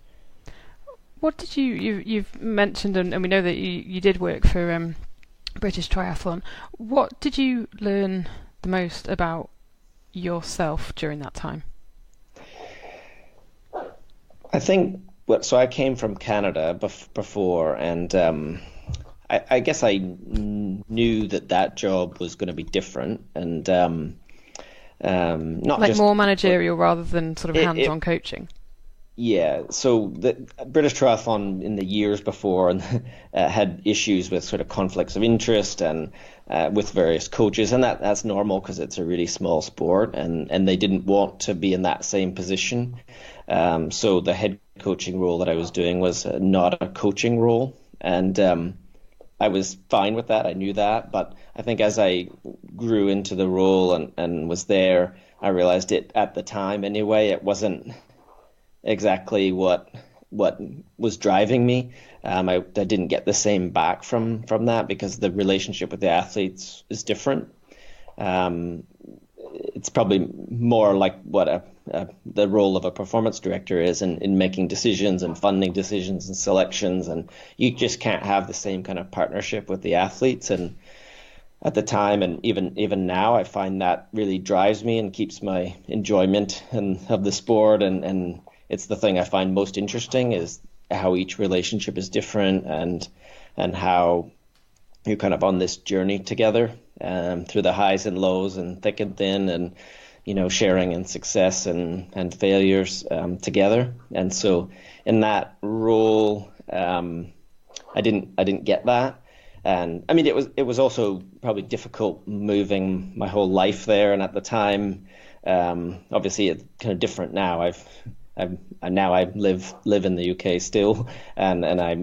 What did you've mentioned, and we know that you did work for British Triathlon. What did you learn the most about yourself during that time? I think so. I came from Canada before, and I guess I knew that job was going to be different, and not like just more managerial rather than sort of hands-on coaching. Yeah. So the British Triathlon in the years before had issues with sort of conflicts of interest and with various coaches, and that's normal because it's a really small sport, and they didn't want to be in that same position. So the head coaching role that I was doing was not a coaching role, and I was fine with that. I knew that, but I think as I grew into the role and was there, I realized it at the time anyway. It wasn't exactly what was driving me. I didn't get the same back from that, because the relationship with the athletes is different. It's probably more like what the role of a performance director is in making decisions and funding decisions and selections, and you just can't have the same kind of partnership with the athletes. And at the time, and even now, I find that really drives me and keeps my enjoyment of the sport, and it's the thing I find most interesting is how each relationship is different, and how you're kind of on this journey together, through the highs and lows and thick and thin, and sharing in success and failures, together. And so in that role, I didn't get that. And I mean, it was also probably difficult moving my whole life there. And at the time, obviously it's kind of different now. I live in the UK still, and I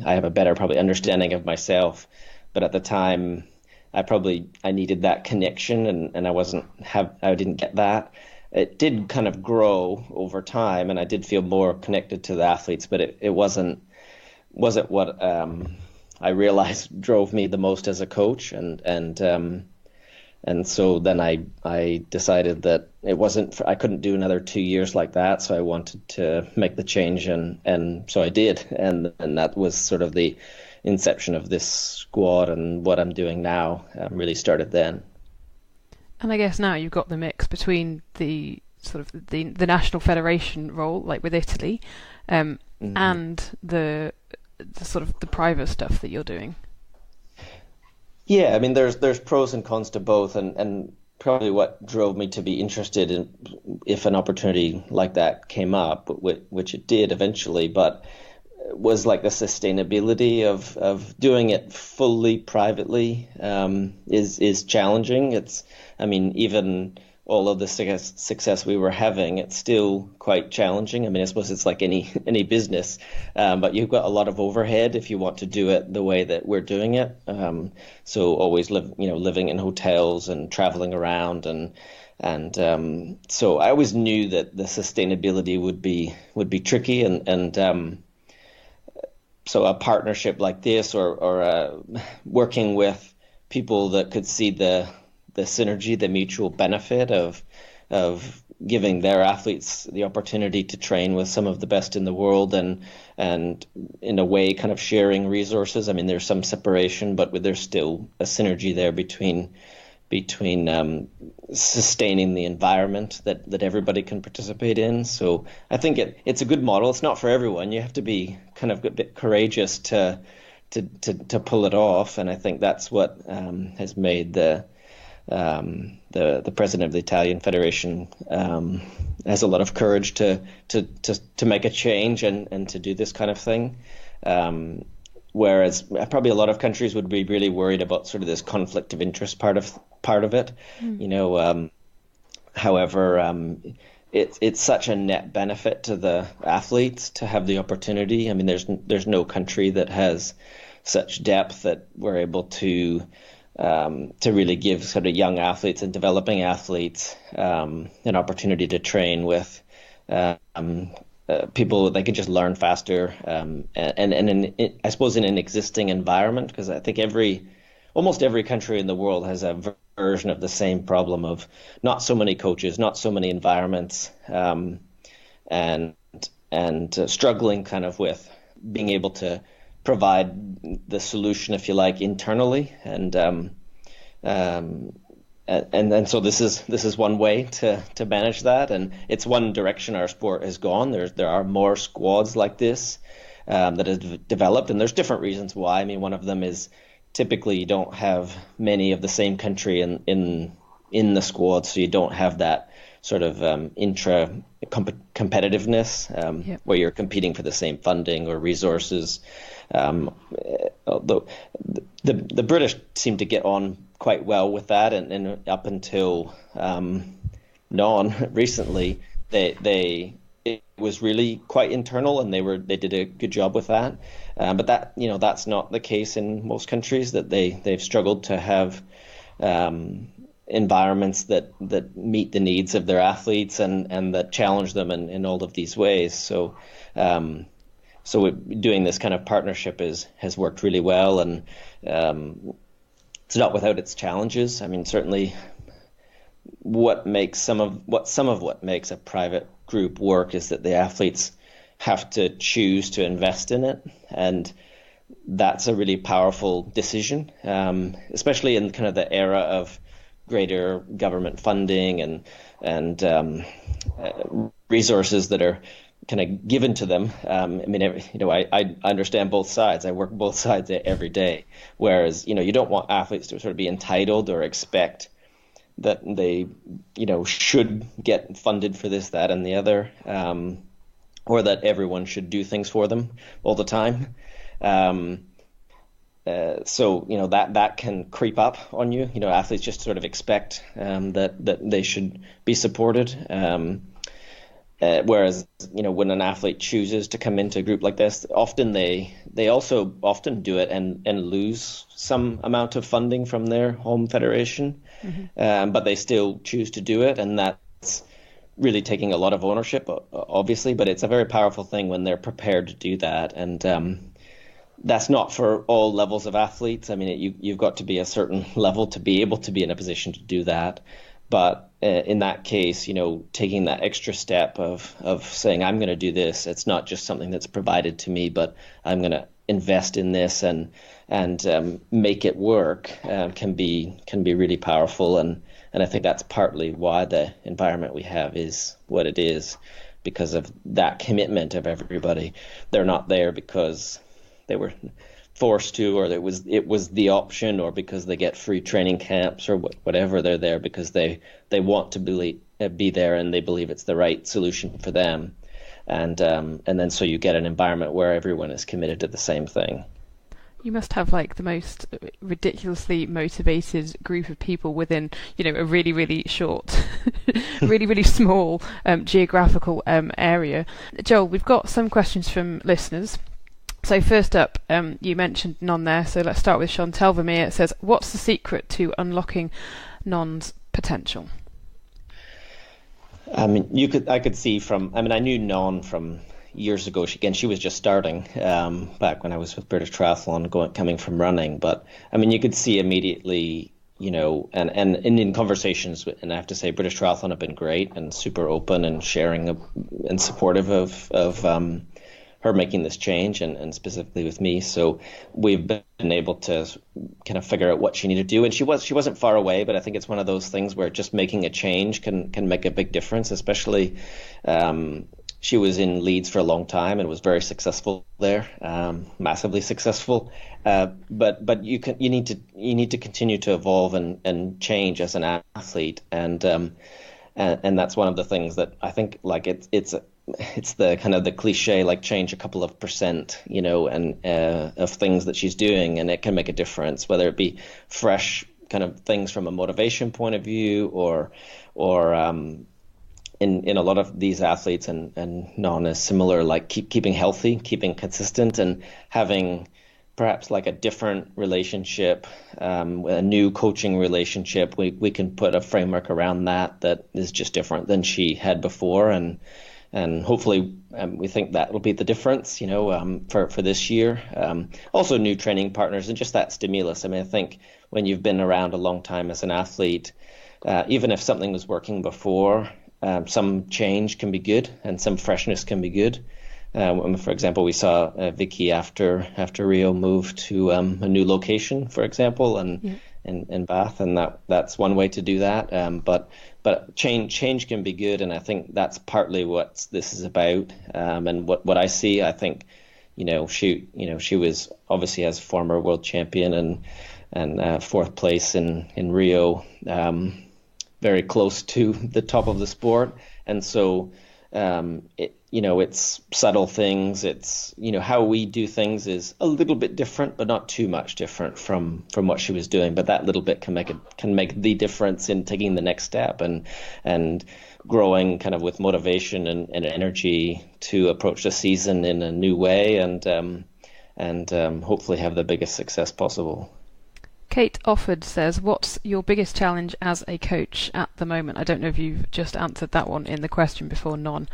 have a better probably understanding of myself. But at the time, I needed that connection, and I didn't get that. It did kind of grow over time, and I did feel more connected to the athletes, but it wasn't what I realized drove me the most as a coach, and so then I decided that I couldn't do another 2 years like that, so I wanted to make the change, and so I did, and that was sort of the inception of this squad, and what I'm doing now really started then. And I guess now you've got the mix between the sort of the national federation role, like with Italy, and the sort of the private stuff that you're doing. Yeah, I mean, there's pros and cons to both, and probably what drove me to be interested in if an opportunity like that came up, which it did eventually, but was like the sustainability of doing it fully privately, is challenging. I mean, even all of the success we were having, it's still quite challenging. I mean, I suppose it's like any business, but you've got a lot of overhead if you want to do it the way that we're doing it. So always living in hotels and traveling around, and so I always knew that the sustainability would be tricky, and so a partnership like this, or working with people that could see the synergy, the mutual benefit of giving their athletes the opportunity to train with some of the best in the world, and in a way kind of sharing resources. I mean, there's some separation, but there's still a synergy there between sustaining the environment that everybody can participate in. So I think it's a good model. It's not for everyone. You have to be kind of a bit courageous to pull it off, and I think that's what has made the president of the Italian Federation has a lot of courage to make a change and to do this kind of thing. Whereas probably a lot of countries would be really worried about sort of this conflict of interest part of it. However, it's such a net benefit to the athletes to have the opportunity. I mean, there's no country that has such depth that we're able to really give sort of young athletes and developing athletes an opportunity to train with people they can just learn faster, and I suppose in an existing environment, because I think almost every country in the world has a version of the same problem of not so many coaches, not so many environments, and struggling kind of with being able to provide the solution, if you like, internally, and so this is one way to manage that, and it's one direction our sport has gone. There are more squads like this that have developed, and there's different reasons why. I mean, one of them is typically you don't have many of the same country in the squad, so you don't have that sort of competitiveness where you're competing for the same funding or resources. Although the British seem to get on quite well with that, and up until Non recently, it was really quite internal, and they did a good job with that. But that's not the case in most countries. That they've struggled to have environments that meet the needs of their athletes and that challenge them in all of these ways. So doing this kind of partnership has worked really well, and it's not without its challenges. I mean, certainly some of what makes a private group work is that the athletes have to choose to invest in it, and that's a really powerful decision, especially in kind of the era of greater government funding and resources that are kind of given to them. I mean, I understand both sides. I work both sides every day. Whereas, you don't want athletes to sort of be entitled or expect that they, should get funded for this, that, and the other, or that everyone should do things for them all the time. So that can creep up on you. Athletes just sort of expect that they should be supported. Whereas when an athlete chooses to come into a group like this, often they also often do it and lose some amount of funding from their home federation, but they still choose to do it, and that's really taking a lot of ownership, obviously. But it's a very powerful thing when they're prepared to do that, and that's not for all levels of athletes. I mean, you've got to be a certain level to be able to be in a position to do that. But in that case, taking that extra step of saying, I'm going to do this, it's not just something that's provided to me, but I'm going to invest in this and make it work, can be really powerful. And I think that's partly why the environment we have is what it is, because of that commitment of everybody. They're not there because they were forced to, or it was the option, or because they get free training camps or whatever. They're there because they want to be there, and they believe it's the right solution for them. And then so you get an environment where everyone is committed to the same thing. You must have like the most ridiculously motivated group of people within, a really, really short, really, really small geographical area. Joel, we've got some questions from listeners. So first up, you mentioned Non there, so let's start with Chantel Vermeer. It says, what's the secret to unlocking Non's potential? I mean, I could see I knew Non from years ago. She was just starting back when I was with British Triathlon, coming from running. But I mean, you could see immediately, and in conversations, and I have to say, British Triathlon have been great and super open and sharing and supportive of her making this change, and specifically with me. So we've been able to kind of figure out what she needed to do. And she wasn't far away, but I think it's one of those things where just making a change can make a big difference, especially she was in Leeds for a long time and was very successful there, massively successful. But you need to continue to evolve and change as an athlete, and that's one of the things that I think, like, it's the kind of the cliche, like, change a couple of percent, and of things that she's doing, and it can make a difference, whether it be fresh kind of things from a motivation point of view, or in a lot of these athletes, and Non is similar, like keeping healthy, keeping consistent, and having perhaps like a different relationship, a new coaching relationship. We can put a framework around that is just different than she had before, and hopefully we think that will be the difference, for this year. Also new training partners and just that stimulus. I mean, I think when you've been around a long time as an athlete, even if something was working before, some change can be good and some freshness can be good. For example, we saw Vicky after Rio move to a new location, for example, and in Bath, and that's one way to do that. But change can be good, and I think that's partly what this is about. And what I see, I think, she was obviously, as former world champion and fourth place in Rio, very close to the top of the sport, and so it's subtle things. It's how we do things is a little bit different, but not too much different from what she was doing. But that little bit can make the difference in taking the next step and growing kind of with motivation and energy to approach the season in a new way, and hopefully have the biggest success possible. Kate Offord says, what's your biggest challenge as a coach at the moment? I don't know if you've just answered that one in the question before, Non.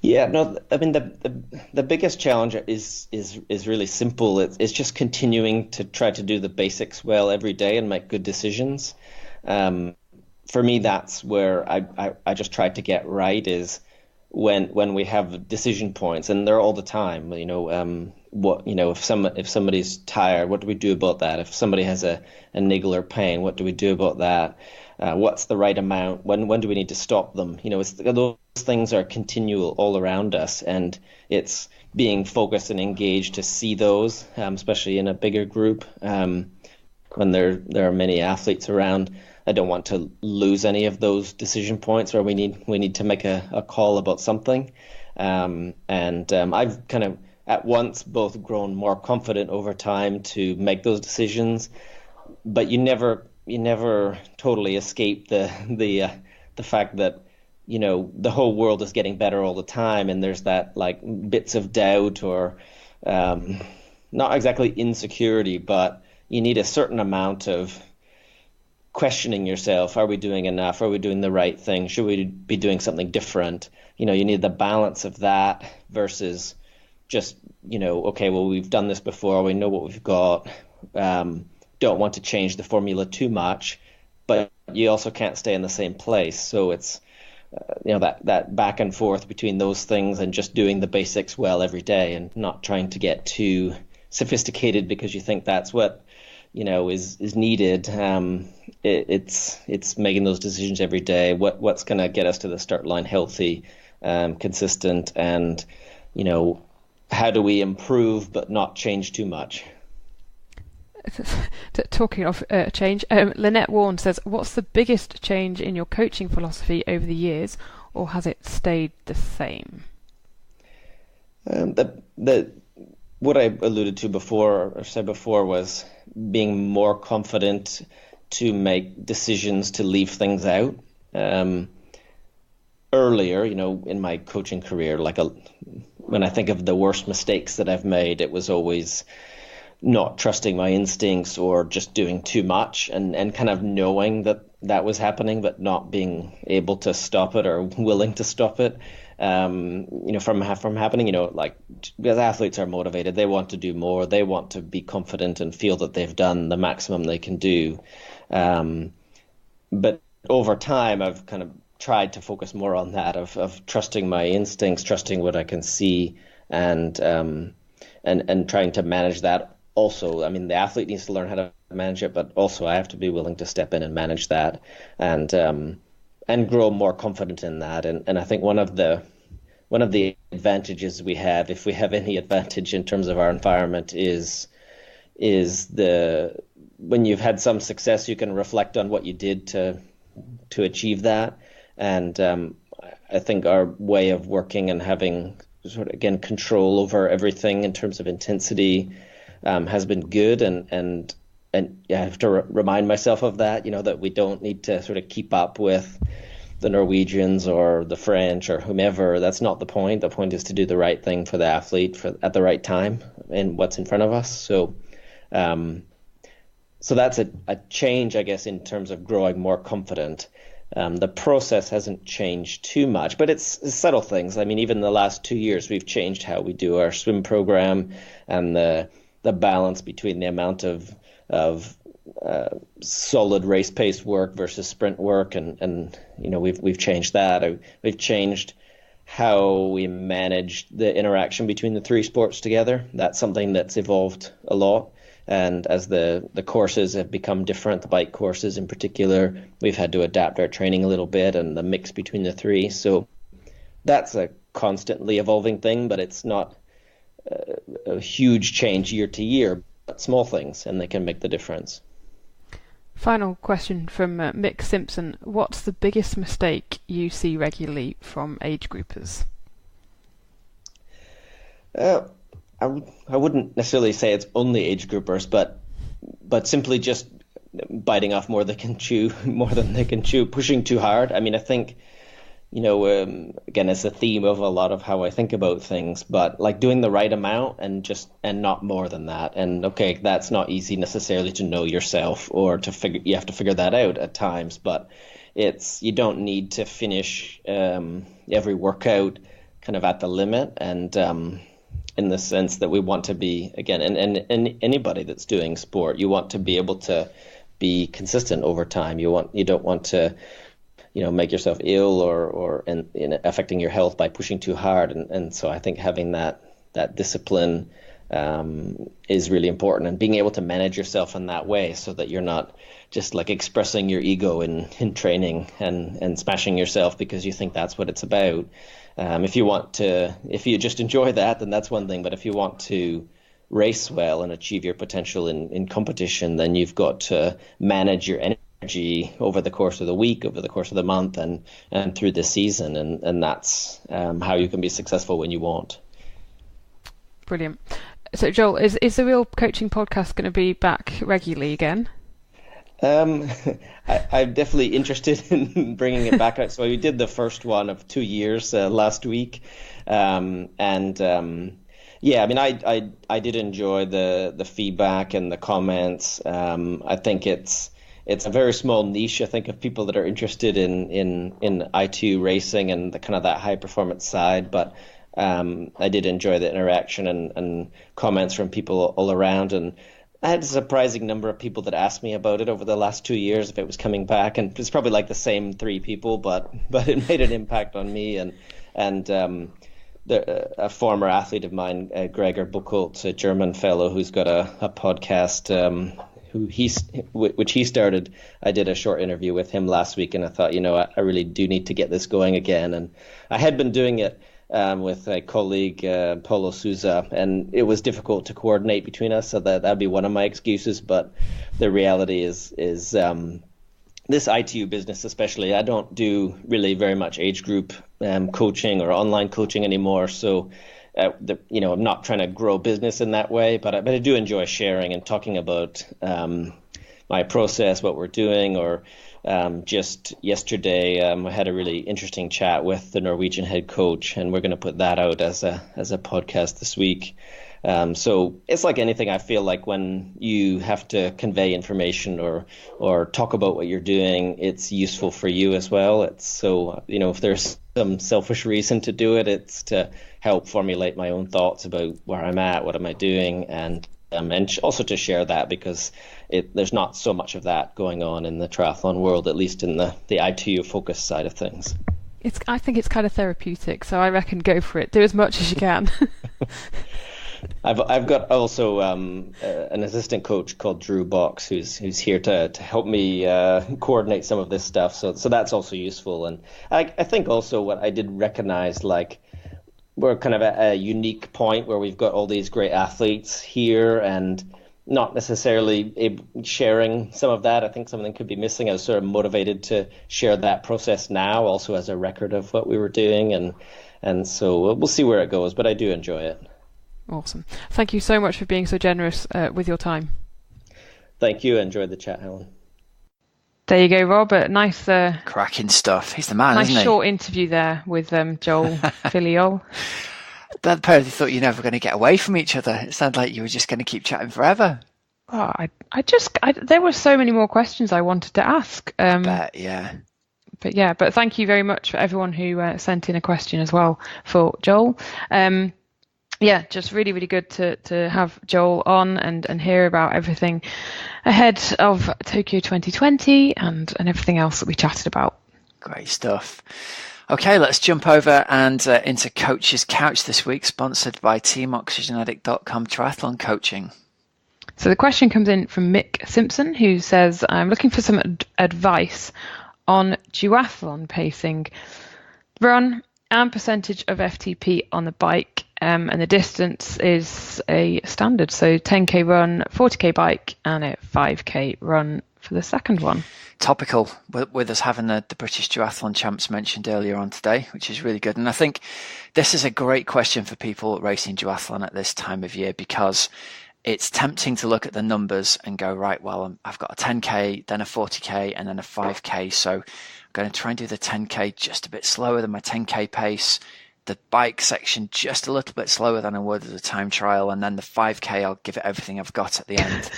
Yeah, no, I mean, the biggest challenge is really simple. It's just continuing to try to do the basics well every day and make good decisions. For me, that's where I just try to get right, is when we have decision points, and they're all the time. what, if somebody's tired, what do we do about that? If somebody has a niggler pain, what do we do about that? What's the right amount? When do we need to stop them? Those things are continual all around us, and it's being focused and engaged to see those, especially in a bigger group. When there are many athletes around, I don't want to lose any of those decision points where we need to make a call about something. I've kind of at once both grown more confident over time to make those decisions, but you never totally escape the fact that the whole world is getting better all the time, and there's that like bits of doubt or not exactly insecurity, but you need a certain amount of questioning yourself. Are we doing enough? Are we doing the right thing? Should we be doing something different? You need the balance of that versus just, okay, well, we've done this before. We know what we've got. Don't want to change the formula too much, but you also can't stay in the same place. So it's, that back and forth between those things and just doing the basics well every day and not trying to get too sophisticated because you think that's what, is needed. It's making those decisions every day. What's going to get us to the start line healthy, consistent, and, how do we improve but not change too much? Talking of change, Lynette Warren says, what's the biggest change in your coaching philosophy over the years, or has it stayed the same? What I alluded to before, or said before, was being more confident to make decisions to leave things out. Earlier, in my coaching career, when I think of the worst mistakes that I've made, it was always not trusting my instincts or just doing too much and kind of knowing that was happening, but not being able to stop it or willing to stop it. From happening, because athletes are motivated, they want to do more, they want to be confident and feel that they've done the maximum they can do. But over time, I've kind of tried to focus more on that of trusting my instincts, trusting what I can see, and trying to manage that. Also, I mean, the athlete needs to learn how to manage it, but also I have to be willing to step in and manage that, and grow more confident in that. And I think one of the advantages we have, if we have any advantage in terms of our environment, is when you've had some success, you can reflect on what you did to achieve that. And I think our way of working and having sort of, again, control over everything in terms of intensity has been good, and I have to remind myself of that, that we don't need to sort of keep up with the Norwegians or the French or whomever. That's not the point. The point is to do the right thing for the athlete at the right time and what's in front of us. So that's a change, I guess, in terms of growing more confident. The process hasn't changed too much, but it's subtle things. I mean, even the last 2 years, we've changed how we do our swim program and the balance between the amount of solid race pace work versus sprint work, and we've changed that. We've changed how we manage the interaction between the three sports together. That's something that's evolved a lot. And as the courses have become different, the bike courses in particular, we've had to adapt our training a little bit and the mix between the three. So that's a constantly evolving thing, but it's not a huge change year to year, but small things, and they can make the difference. Final question from Mick Simpson. What's the biggest mistake you see regularly from age groupers? I wouldn't necessarily say it's only age groupers, but simply just biting off more than they can chew, pushing too hard. I mean, I think, again, it's a theme of a lot of how I think about things, but like doing the right amount and not more than that. And okay, that's not easy necessarily to know yourself or you have to figure that out at times, but you don't need to finish every workout kind of at the limit. And in the sense that we want to be, again, and anybody that's doing sport, you want to be able to be consistent over time. You don't want to, make yourself ill or affecting your health by pushing too hard. And so I think having that discipline is really important, and being able to manage yourself in that way so that you're not just like expressing your ego in training and smashing yourself because you think that's what it's about. If you just enjoy that, then that's one thing. But if you want to race well and achieve your potential in competition, then you've got to manage your energy over the course of the week, over the course of the month, and through the season. And that's how you can be successful when you want. Brilliant. So Joel, is the Real Coaching Podcast going to be back regularly again? I'm definitely interested in bringing it back out. So we did the first one of 2 years last week, yeah, I mean, I did enjoy the feedback and the comments. I think it's a very small niche, I think, of people that are interested in I2 racing and the kind of that high performance side, but I did enjoy the interaction and comments from people all around, and I had a surprising number of people that asked me about it over the last 2 years if it was coming back, and it's probably like the same 3 people, but it made an impact on me. And a former athlete of mine, Gregor Buchholz, a German fellow who's got a podcast which he started. I did a short interview with him last week, and I thought, I really do need to get this going again. And I had been doing it with a colleague, Paulo Souza, and it was difficult to coordinate between us, so that'd be one of my excuses. But the reality is this ITU business especially, I don't do really very much age group coaching or online coaching anymore, so I'm not trying to grow business in that way, but I do enjoy sharing and talking about my process, what we're doing, or just yesterday, I had a really interesting chat with the Norwegian head coach, and we're going to put that out as a podcast this week. So it's like anything. I feel like when you have to convey information or talk about what you're doing, it's useful for you as well. It's so, if there's some selfish reason to do it, it's to help formulate my own thoughts about where I'm at, what am I doing, and also to share that, because there's not so much of that going on in the triathlon world, at least in the ITU focus side of things. I think it's kind of therapeutic, so I reckon go for it. Do as much as you can. I've got also an assistant coach called Drew Box who's here to help me coordinate some of this stuff. So that's also useful. And I think also what I did recognize, like, we're kind of at a unique point where we've got all these great athletes here and not necessarily sharing some of that. I think something could be missing. I was sort of motivated to share that process now, also as a record of what we were doing. And so we'll see where it goes, but I do enjoy it. Awesome. Thank you so much for being so generous with your time. Thank you. I enjoyed the chat, Helen. There you go, Robert. Nice. Cracking stuff. He's the man, nice isn't he? Short interview there with Joel Filliol. That apparently thought you were never going to get away from each other. It sounded like you were just going to keep chatting forever. Oh, there were so many more questions I wanted to ask. Yeah. But thank you very much for everyone who sent in a question as well for Joel. Just really, really good to have Joel on and hear about everything ahead of Tokyo 2020 and everything else that we chatted about. Great stuff. Okay, let's jump over and into Coach's Couch this week, sponsored by TeamOxygenaddict.com Triathlon Coaching. So the question comes in from Mick Simpson, who says, I'm looking for some advice on duathlon pacing, run and percentage of FTP on the bike. And the distance is a standard, so 10k run, 40k bike, and a 5k run for the second one. Topical with us having the British Duathlon champs mentioned earlier on today, which is really good. And I think this is a great question for people racing duathlon at this time of year, because it's tempting to look at the numbers and go, right, well, I've got a 10k, then a 40k, and then a 5k. So I'm going to try and do the 10k just a bit slower than my 10k pace, the bike section just a little bit slower than I would as a time trial, and then the 5k I'll give it everything I've got at the end.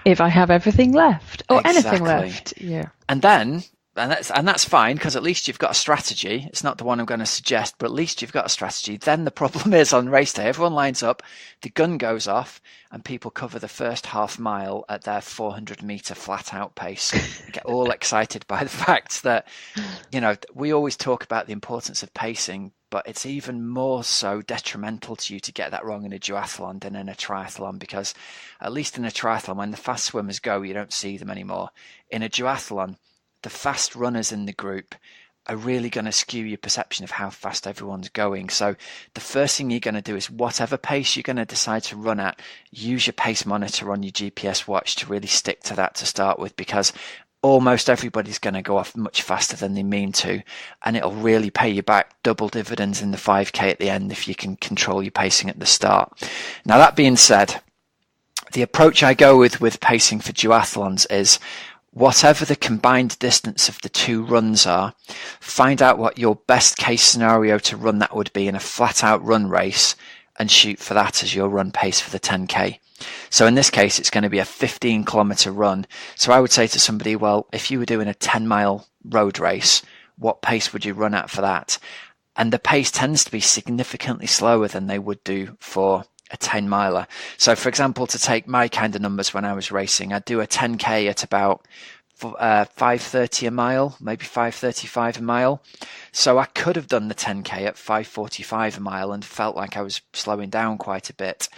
If I have everything left, or Exactly. anything left. Yeah. And that's fine, because at least you've got a strategy. It's not the one I'm going to suggest, but at least you've got a strategy. Then the problem is on race day, everyone lines up, the gun goes off, and people cover the first half mile at their 400-meter flat out pace. Get all excited by the fact that, we always talk about the importance of pacing, but it's even more so detrimental to you to get that wrong in a duathlon than in a triathlon, because at least in a triathlon, when the fast swimmers go, you don't see them anymore. In a duathlon, the fast runners in the group are really going to skew your perception of how fast everyone's going. So the first thing you're going to do is, whatever pace you're going to decide to run at, use your pace monitor on your GPS watch to really stick to that to start with, because almost everybody's going to go off much faster than they mean to, and it'll really pay you back double dividends in the 5K at the end if you can control your pacing at the start. Now, that being said, the approach I go with pacing for duathlons is, whatever the combined distance of the two runs are, find out what your best case scenario to run that would be in a flat out run race and shoot for that as your run pace for the 10K. So in this case, it's going to be a 15-kilometer run. So I would say to somebody, well, if you were doing a 10-mile road race, what pace would you run at for that? And the pace tends to be significantly slower than they would do for a 10-miler. So for example, to take my kind of numbers when I was racing, I'd do a 10K at about 5:30 a mile, maybe 5:35 a mile. So I could have done the 10K at 5:45 a mile and felt like I was slowing down quite a bit.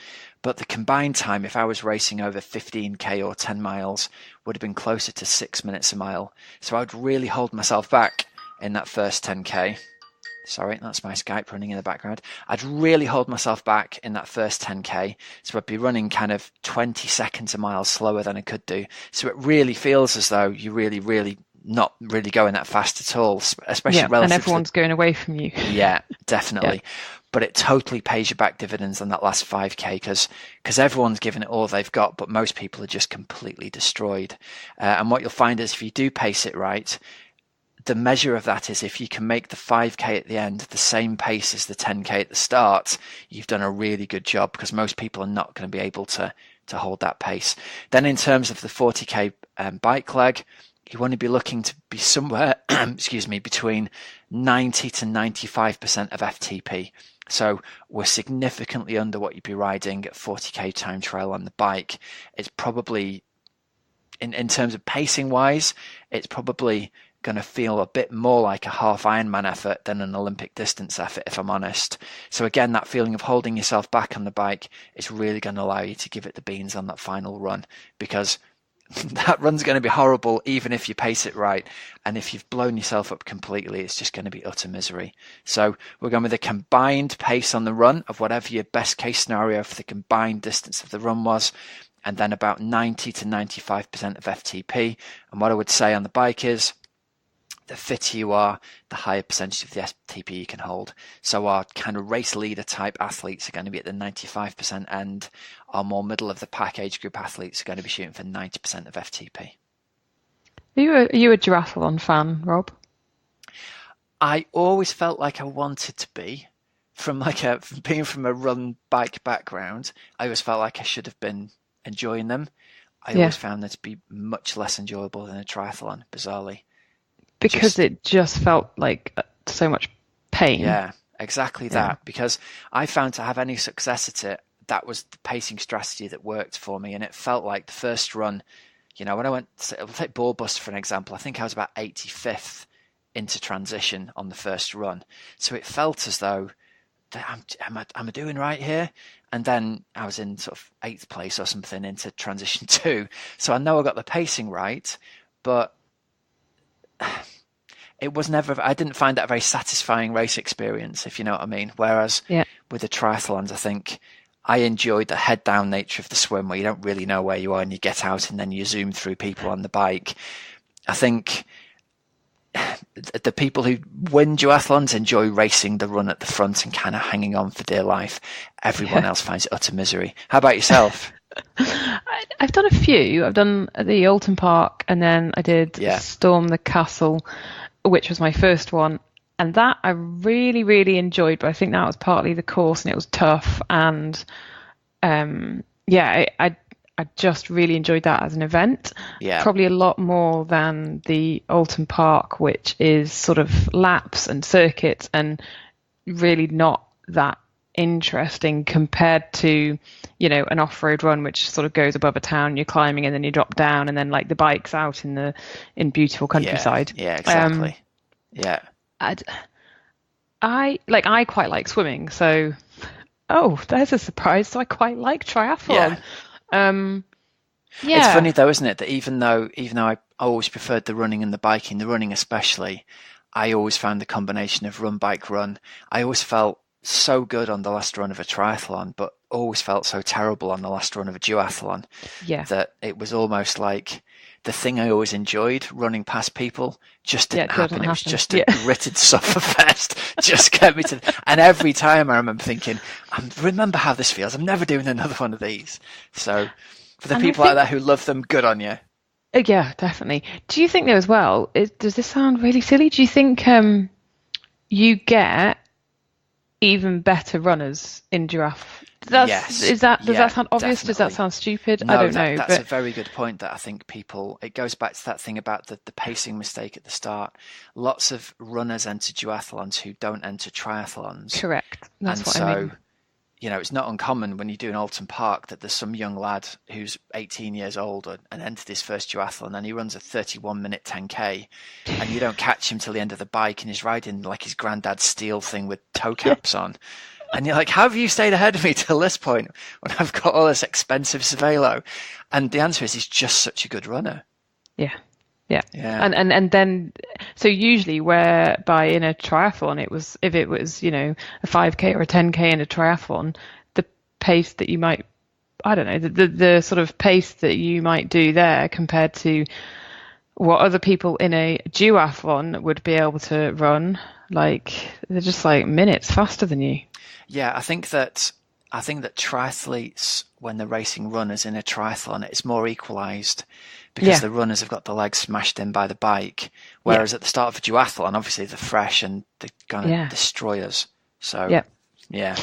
But the combined time, if I was racing over 15K or 10 miles, would have been closer to 6 minutes a mile. So I'd really hold myself back in that first 10K. Sorry, that's my Skype running in the background. I'd really hold myself back in that first 10K. So I'd be running kind of 20 seconds a mile slower than I could do. So it really feels as though you're really not really going that fast at all, especially relative and everyone's going away from you. Yeah, definitely. Yeah. But it totally pays you back dividends on that last 5K because everyone's giving it all they've got, but most people are just completely destroyed. And what you'll find is, if you do pace it right, the measure of that is, if you can make the 5K at the end the same pace as the 10K at the start, you've done a really good job, because most people are not going to be able to hold that pace. Then in terms of the 40K bike leg, you want to be looking to be somewhere, between 90 to 95% of FTP. So we're significantly under what you'd be riding at 40K time trial on the bike. It's probably, in terms of pacing wise, it's probably going to feel a bit more like a half Ironman effort than an Olympic distance effort, if I'm honest. So again, that feeling of holding yourself back on the bike is really going to allow you to give it the beans on that final run, because that run's going to be horrible even if you pace it right. And if you've blown yourself up completely, it's just going to be utter misery. So we're going with a combined pace on the run of whatever your best case scenario for the combined distance of the run was, and then about 90 to 95% of FTP. And what I would say on the bike is, the fitter you are, the higher percentage of the FTP you can hold. So our kind of race leader type athletes are going to be at the 95% end. Our more middle of the pack age group athletes are going to be shooting for 90% of FTP. Are you a duathlon fan, Rob? I always felt like I wanted to be. From being from a run bike background, I always felt like I should have been enjoying them. I always found them to be much less enjoyable than a triathlon, bizarrely. Because it just felt like so much pain. Yeah, exactly that. Because I found to have any success at it, that was the pacing strategy that worked for me. And it felt like the first run, when I went, I'll take Ball Buster for an example, I think I was about 85th into transition on the first run. So it felt as though, am I doing right here? And then I was in sort of 8th place or something into transition 2. So I know I got the pacing right, but it was never, I didn't find that a very satisfying race experience, if you know what I mean. Whereas with the triathlons, I think I enjoyed the head down nature of the swim, where you don't really know where you are and you get out and then you zoom through people on the bike. I think the people who win duathlons enjoy racing the run at the front and kind of hanging on for dear life. Everyone else finds it utter misery. How about yourself? I've done a few. I've done the Alton Park, and then I did Storm the Castle, which was my first one. And that I really, really enjoyed, but I think that was partly the course and it was tough. And I just really enjoyed that as an event. Yeah. Probably a lot more than the Alton Park, which is sort of laps and circuits and really not that interesting compared to, an off-road run, which sort of goes above a town, you're climbing and then you drop down, and then like the bike's out in beautiful countryside. Yeah, exactly. I I quite like swimming, so there's a surprise. So I quite like triathlon. Yeah. It's funny though, isn't it, that even though I always preferred the running and the biking, the running especially, I always found the combination of run, bike, run. I always felt so good on the last run of a triathlon, but always felt so terrible on the last run of a duathlon. Yeah. That it was almost like the thing I always enjoyed, running past people, just didn't happen. It was just a gritted sufferfest. Just get me to. And every time I remember thinking, remember how this feels. I'm never doing another one of these. So for the people out there who love them, good on you. Yeah, definitely. Do you think though as well? Does this sound really silly? Do you think you get even better runners in giraffe? Yes. Does that sound obvious? Definitely. Does that sound stupid? No, I don't know. That's a very good point that I think it goes back to that thing about the pacing mistake at the start. Lots of runners enter duathlons who don't enter triathlons. Correct. That's what I mean. It's not uncommon when you do an Alton Park that there's some young lad who's 18 years old and entered his first duathlon and he runs a 31-minute 10K and you don't catch him till the end of the bike and he's riding like his granddad's steel thing with toe caps on. And you're like, how have you stayed ahead of me till this point when I've got all this expensive Cervelo? And the answer is he's just such a good runner. Yeah. And then, so usually whereby in a triathlon, if it was, a 5K or a 10K in a triathlon, the pace that you might, I don't know, the sort of pace that you might do there compared to what other people in a duathlon would be able to run, like they're just like minutes faster than you. Yeah, I think that triathletes, when they're racing runners in a triathlon, it's more equalised because the runners have got the legs smashed in by the bike, whereas at the start of a duathlon, obviously they're fresh and they're going to destroy us. So, yeah.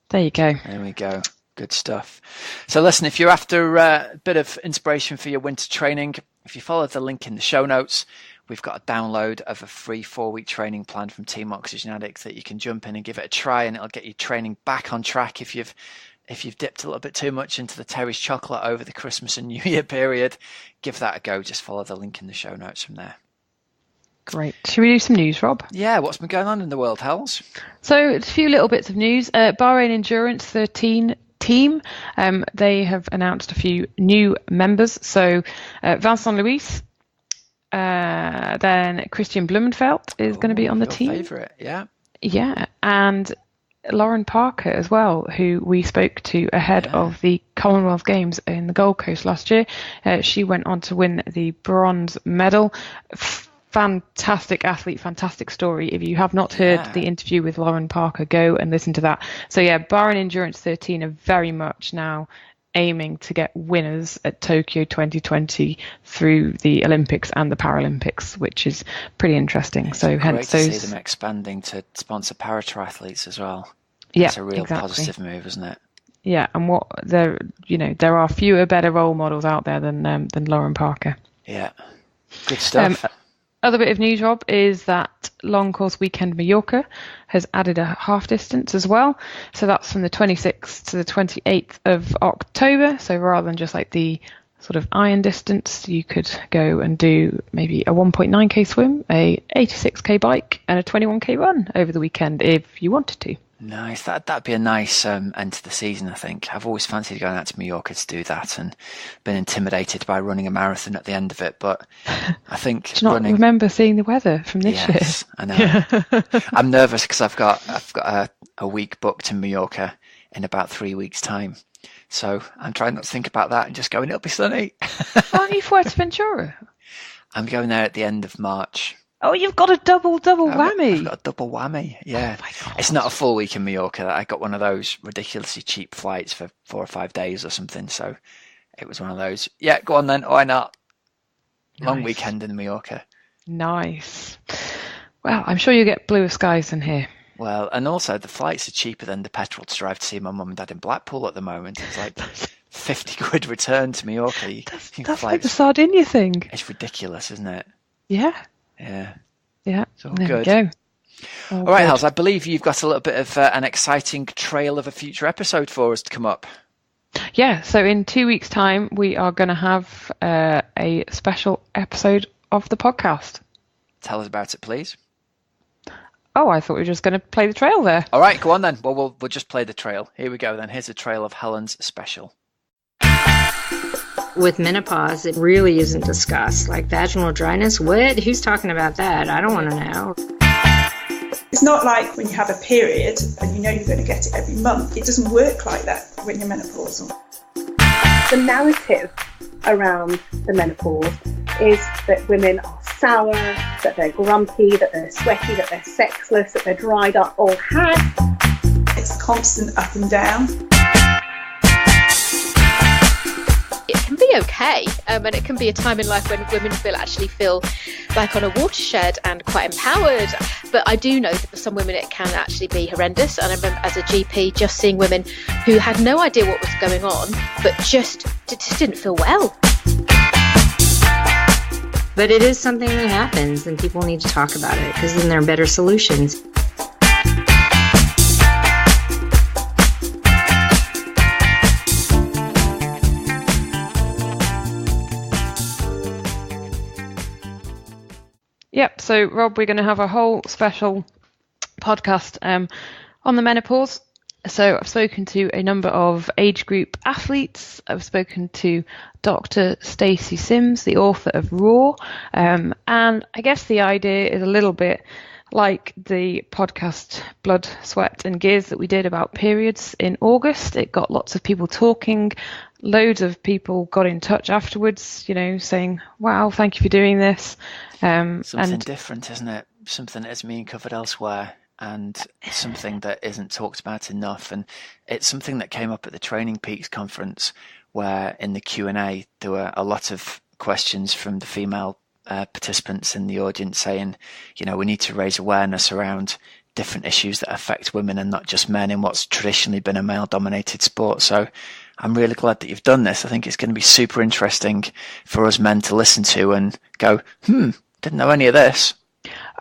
There you go. There we go. Good stuff. So listen, if you're after a bit of inspiration for your winter training, if you follow the link in the show notes, we've got a download of a free 4-week training plan from Team Oxygen Addict that you can jump in and give it a try, and it'll get your training back on track if you've dipped a little bit too much into the Terry's chocolate over the Christmas and New Year period. Give that a go. Just follow the link in the show notes from there. Great. Should we do some news, Rob? Yeah, what's been going on in the world, Hells? So a few little bits of news. Bahrain Endurance 13 team, they have announced a few new members. So Vincent Luis, then Christian Blumenfeld is going to be on the team. Favourite, yeah. Yeah, and Lauren Parker as well, who we spoke to ahead of the Commonwealth Games in the Gold Coast last year. She went on to win the bronze medal. Fantastic athlete, fantastic story. If you have not heard the interview with Lauren Parker, go and listen to that. So yeah, Bahrain Endurance 13 are very much now aiming to get winners at Tokyo 2020 through the Olympics and the Paralympics, which is pretty interesting. It's so great to see them expanding to sponsor para-triathletes as well. Yeah, it's a real positive move, isn't it? Yeah, and there are fewer better role models out there than Lauren Parker. Yeah, good stuff. Other bit of news, Rob, is that Long Course Weekend Mallorca has added a half distance as well. So that's from the 26th to the 28th of October. So rather than just like the sort of iron distance, you could go and do maybe a 1.9k swim, a 86k bike, and a 21k run over the weekend if you wanted to. Nice. That'd be a nice end to the season, I think. I've always fancied going out to Mallorca to do that and been intimidated by running a marathon at the end of it. But I think do you not remember seeing the weather from this year? Yes, I know. I'm nervous because I've got a week booked in Mallorca in about 3 weeks' time. So I'm trying not to think about that and just going, it'll be sunny. Aren't you Fuerteventura? I'm going there at the end of March. Oh, you've got a double whammy. I've got a double whammy, yeah. Oh it's not a full week in Mallorca. I got one of those ridiculously cheap flights for 4 or 5 days or something. So it was one of those. Yeah, go on then. Why not? Nice. Long weekend in Mallorca. Nice. Well, I'm sure you get bluer skies than here. Well, and also the flights are cheaper than the petrol to drive to see my mum and dad in Blackpool at the moment. It's like 50 quid return to Mallorca. That's like the Sardinia thing. It's ridiculous, isn't it? Yeah. Yeah. Yeah. It's all there good. We go. All right, Hals, I believe you've got a little bit of an exciting trail of a future episode for us to come up. Yeah, so in 2 weeks' time, we are going to have a special episode of the podcast. Tell us about it, please. oh, I thought we were just going to play the trail there. All right, go on then. Well, we'll just play the trail. Here we go then. Here's a trail of Helen's special. With menopause, it really isn't discussed. Like vaginal dryness, what? Who's talking about that? I don't want to know. It's not like when you have a period and you know you're going to get it every month. It doesn't work like that when you're menopausal. The narrative around the menopause is that women are sour, that they're grumpy, that they're sweaty, that they're sexless, that they're dried up old hag. It's constant up and down. It can be okay, and it can be a time in life when women actually feel like on a watershed and quite empowered. But I do know that for some women it can actually be horrendous. And I remember as a GP just seeing women who had no idea what was going on, but just didn't feel well. But it is something that happens, and people need to talk about it because then there are better solutions. Yep. So, Rob, we're going to have a whole special podcast on the menopause. So I've spoken to a number of age group athletes. I've spoken to Dr. Stacey Sims, the author of Raw. And I guess the idea is a little bit like the podcast Blood, Sweat and Gears that we did about periods in August. It got lots of people talking. Loads of people got in touch afterwards, you know, saying, wow, thank you for doing this. Something different, isn't it? Something that isn't being covered elsewhere, and something that isn't talked about enough. And it's something that came up at the Training Peaks conference, where in the Q&A there were a lot of questions from the female participants in the audience saying, you know, we need to raise awareness around different issues that affect women and not just men in what's traditionally been a male-dominated sport. So I'm really glad that you've done this. I think it's going to be super interesting for us men to listen to and go, didn't know any of this.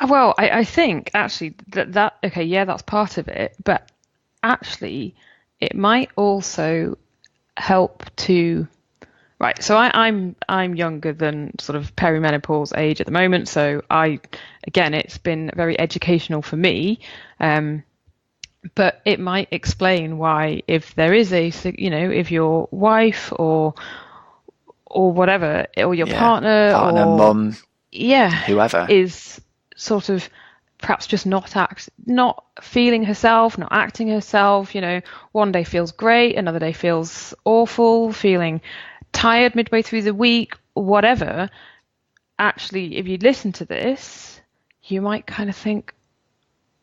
Well, I think actually that okay, yeah, that's part of it, but actually it might also help to, right, so I'm younger than sort of perimenopause age at the moment, so again, it's been very educational for me, but it might explain why, if there is if your wife or whatever, or your partner, mum, whoever is sort of perhaps just not feeling herself, not acting herself, you know, one day feels great, another day feels awful, feeling tired midway through the week, whatever. Actually, if you listen to this, you might kind of think,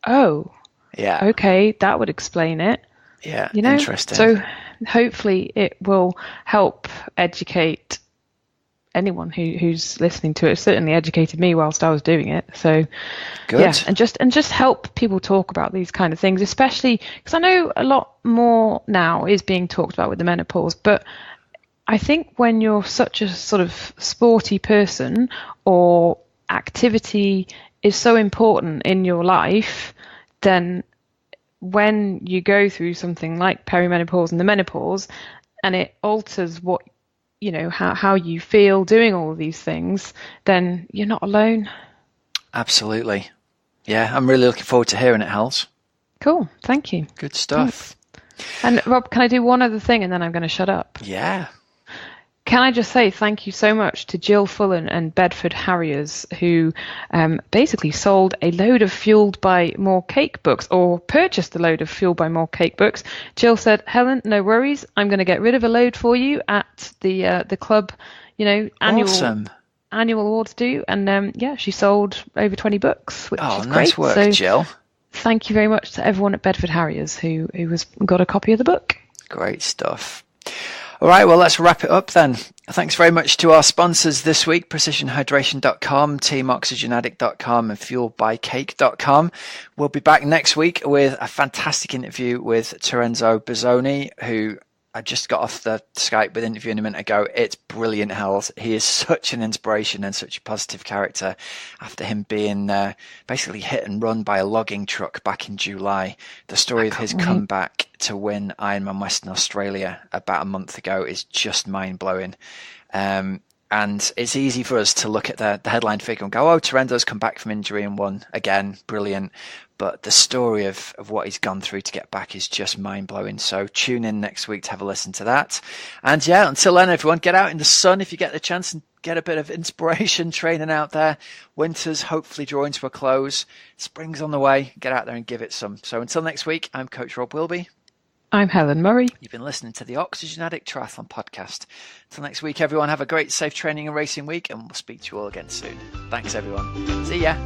oh, yeah, okay, that would explain it. Yeah, you know? Interesting. So hopefully it will help educate anyone who's listening to it. It certainly educated me whilst I was doing it. So good. Yeah, and just help people talk about these kind of things, especially because I know a lot more now is being talked about with the menopause, but I think when you're such a sort of sporty person, or activity is so important in your life, then when you go through something like perimenopause and the menopause, and it alters what, you know, how you feel doing all of these things, then you're not alone. Absolutely. Yeah, I'm really looking forward to hearing it, Hels. Cool. Thank you. Good stuff. Thanks. And Rob, can I do one other thing and then I'm going to shut up? Yeah. Can I just say thank you so much to Jill Fullen and Bedford Harriers, who basically sold a load of Fueled by More Cake books, or purchased a load of Fueled by More Cake books. Jill said, Helen, no worries, I'm going to get rid of a load for you at the club, you know, annual awards do. And she sold over 20 books, which is great. Nice work, so, Jill. Thank you very much to everyone at Bedford Harriers who got a copy of the book. Great stuff. All right, well, let's wrap it up then. Thanks very much to our sponsors this week, precisionhydration.com, teamoxygenaddict.com and fueledbycake.com. We'll be back next week with a fantastic interview with Terenzo Bozzoni, who I just got off the Skype with interviewing a minute ago. It's brilliant, Hels. He is such an inspiration and such a positive character after him being basically hit and run by a logging truck back in July. The story of his comeback to win Ironman Western Australia about a month ago is just mind-blowing. And it's easy for us to look at the headline figure and go, oh, Terendo's come back from injury and won again. Brilliant. But the story of what he's gone through to get back is just mind-blowing. So tune in next week to have a listen to that. And yeah, until then, everyone, get out in the sun if you get the chance and get a bit of inspiration training out there. Winter's hopefully drawing to a close. Spring's on the way. Get out there and give it some. So until next week, I'm Coach Rob Wilby. I'm Helen Murray. You've been listening to the Oxygen Addict Triathlon Podcast. Till next week, everyone, have a great, safe training and racing week, and we'll speak to you all again soon. Thanks, everyone. See ya.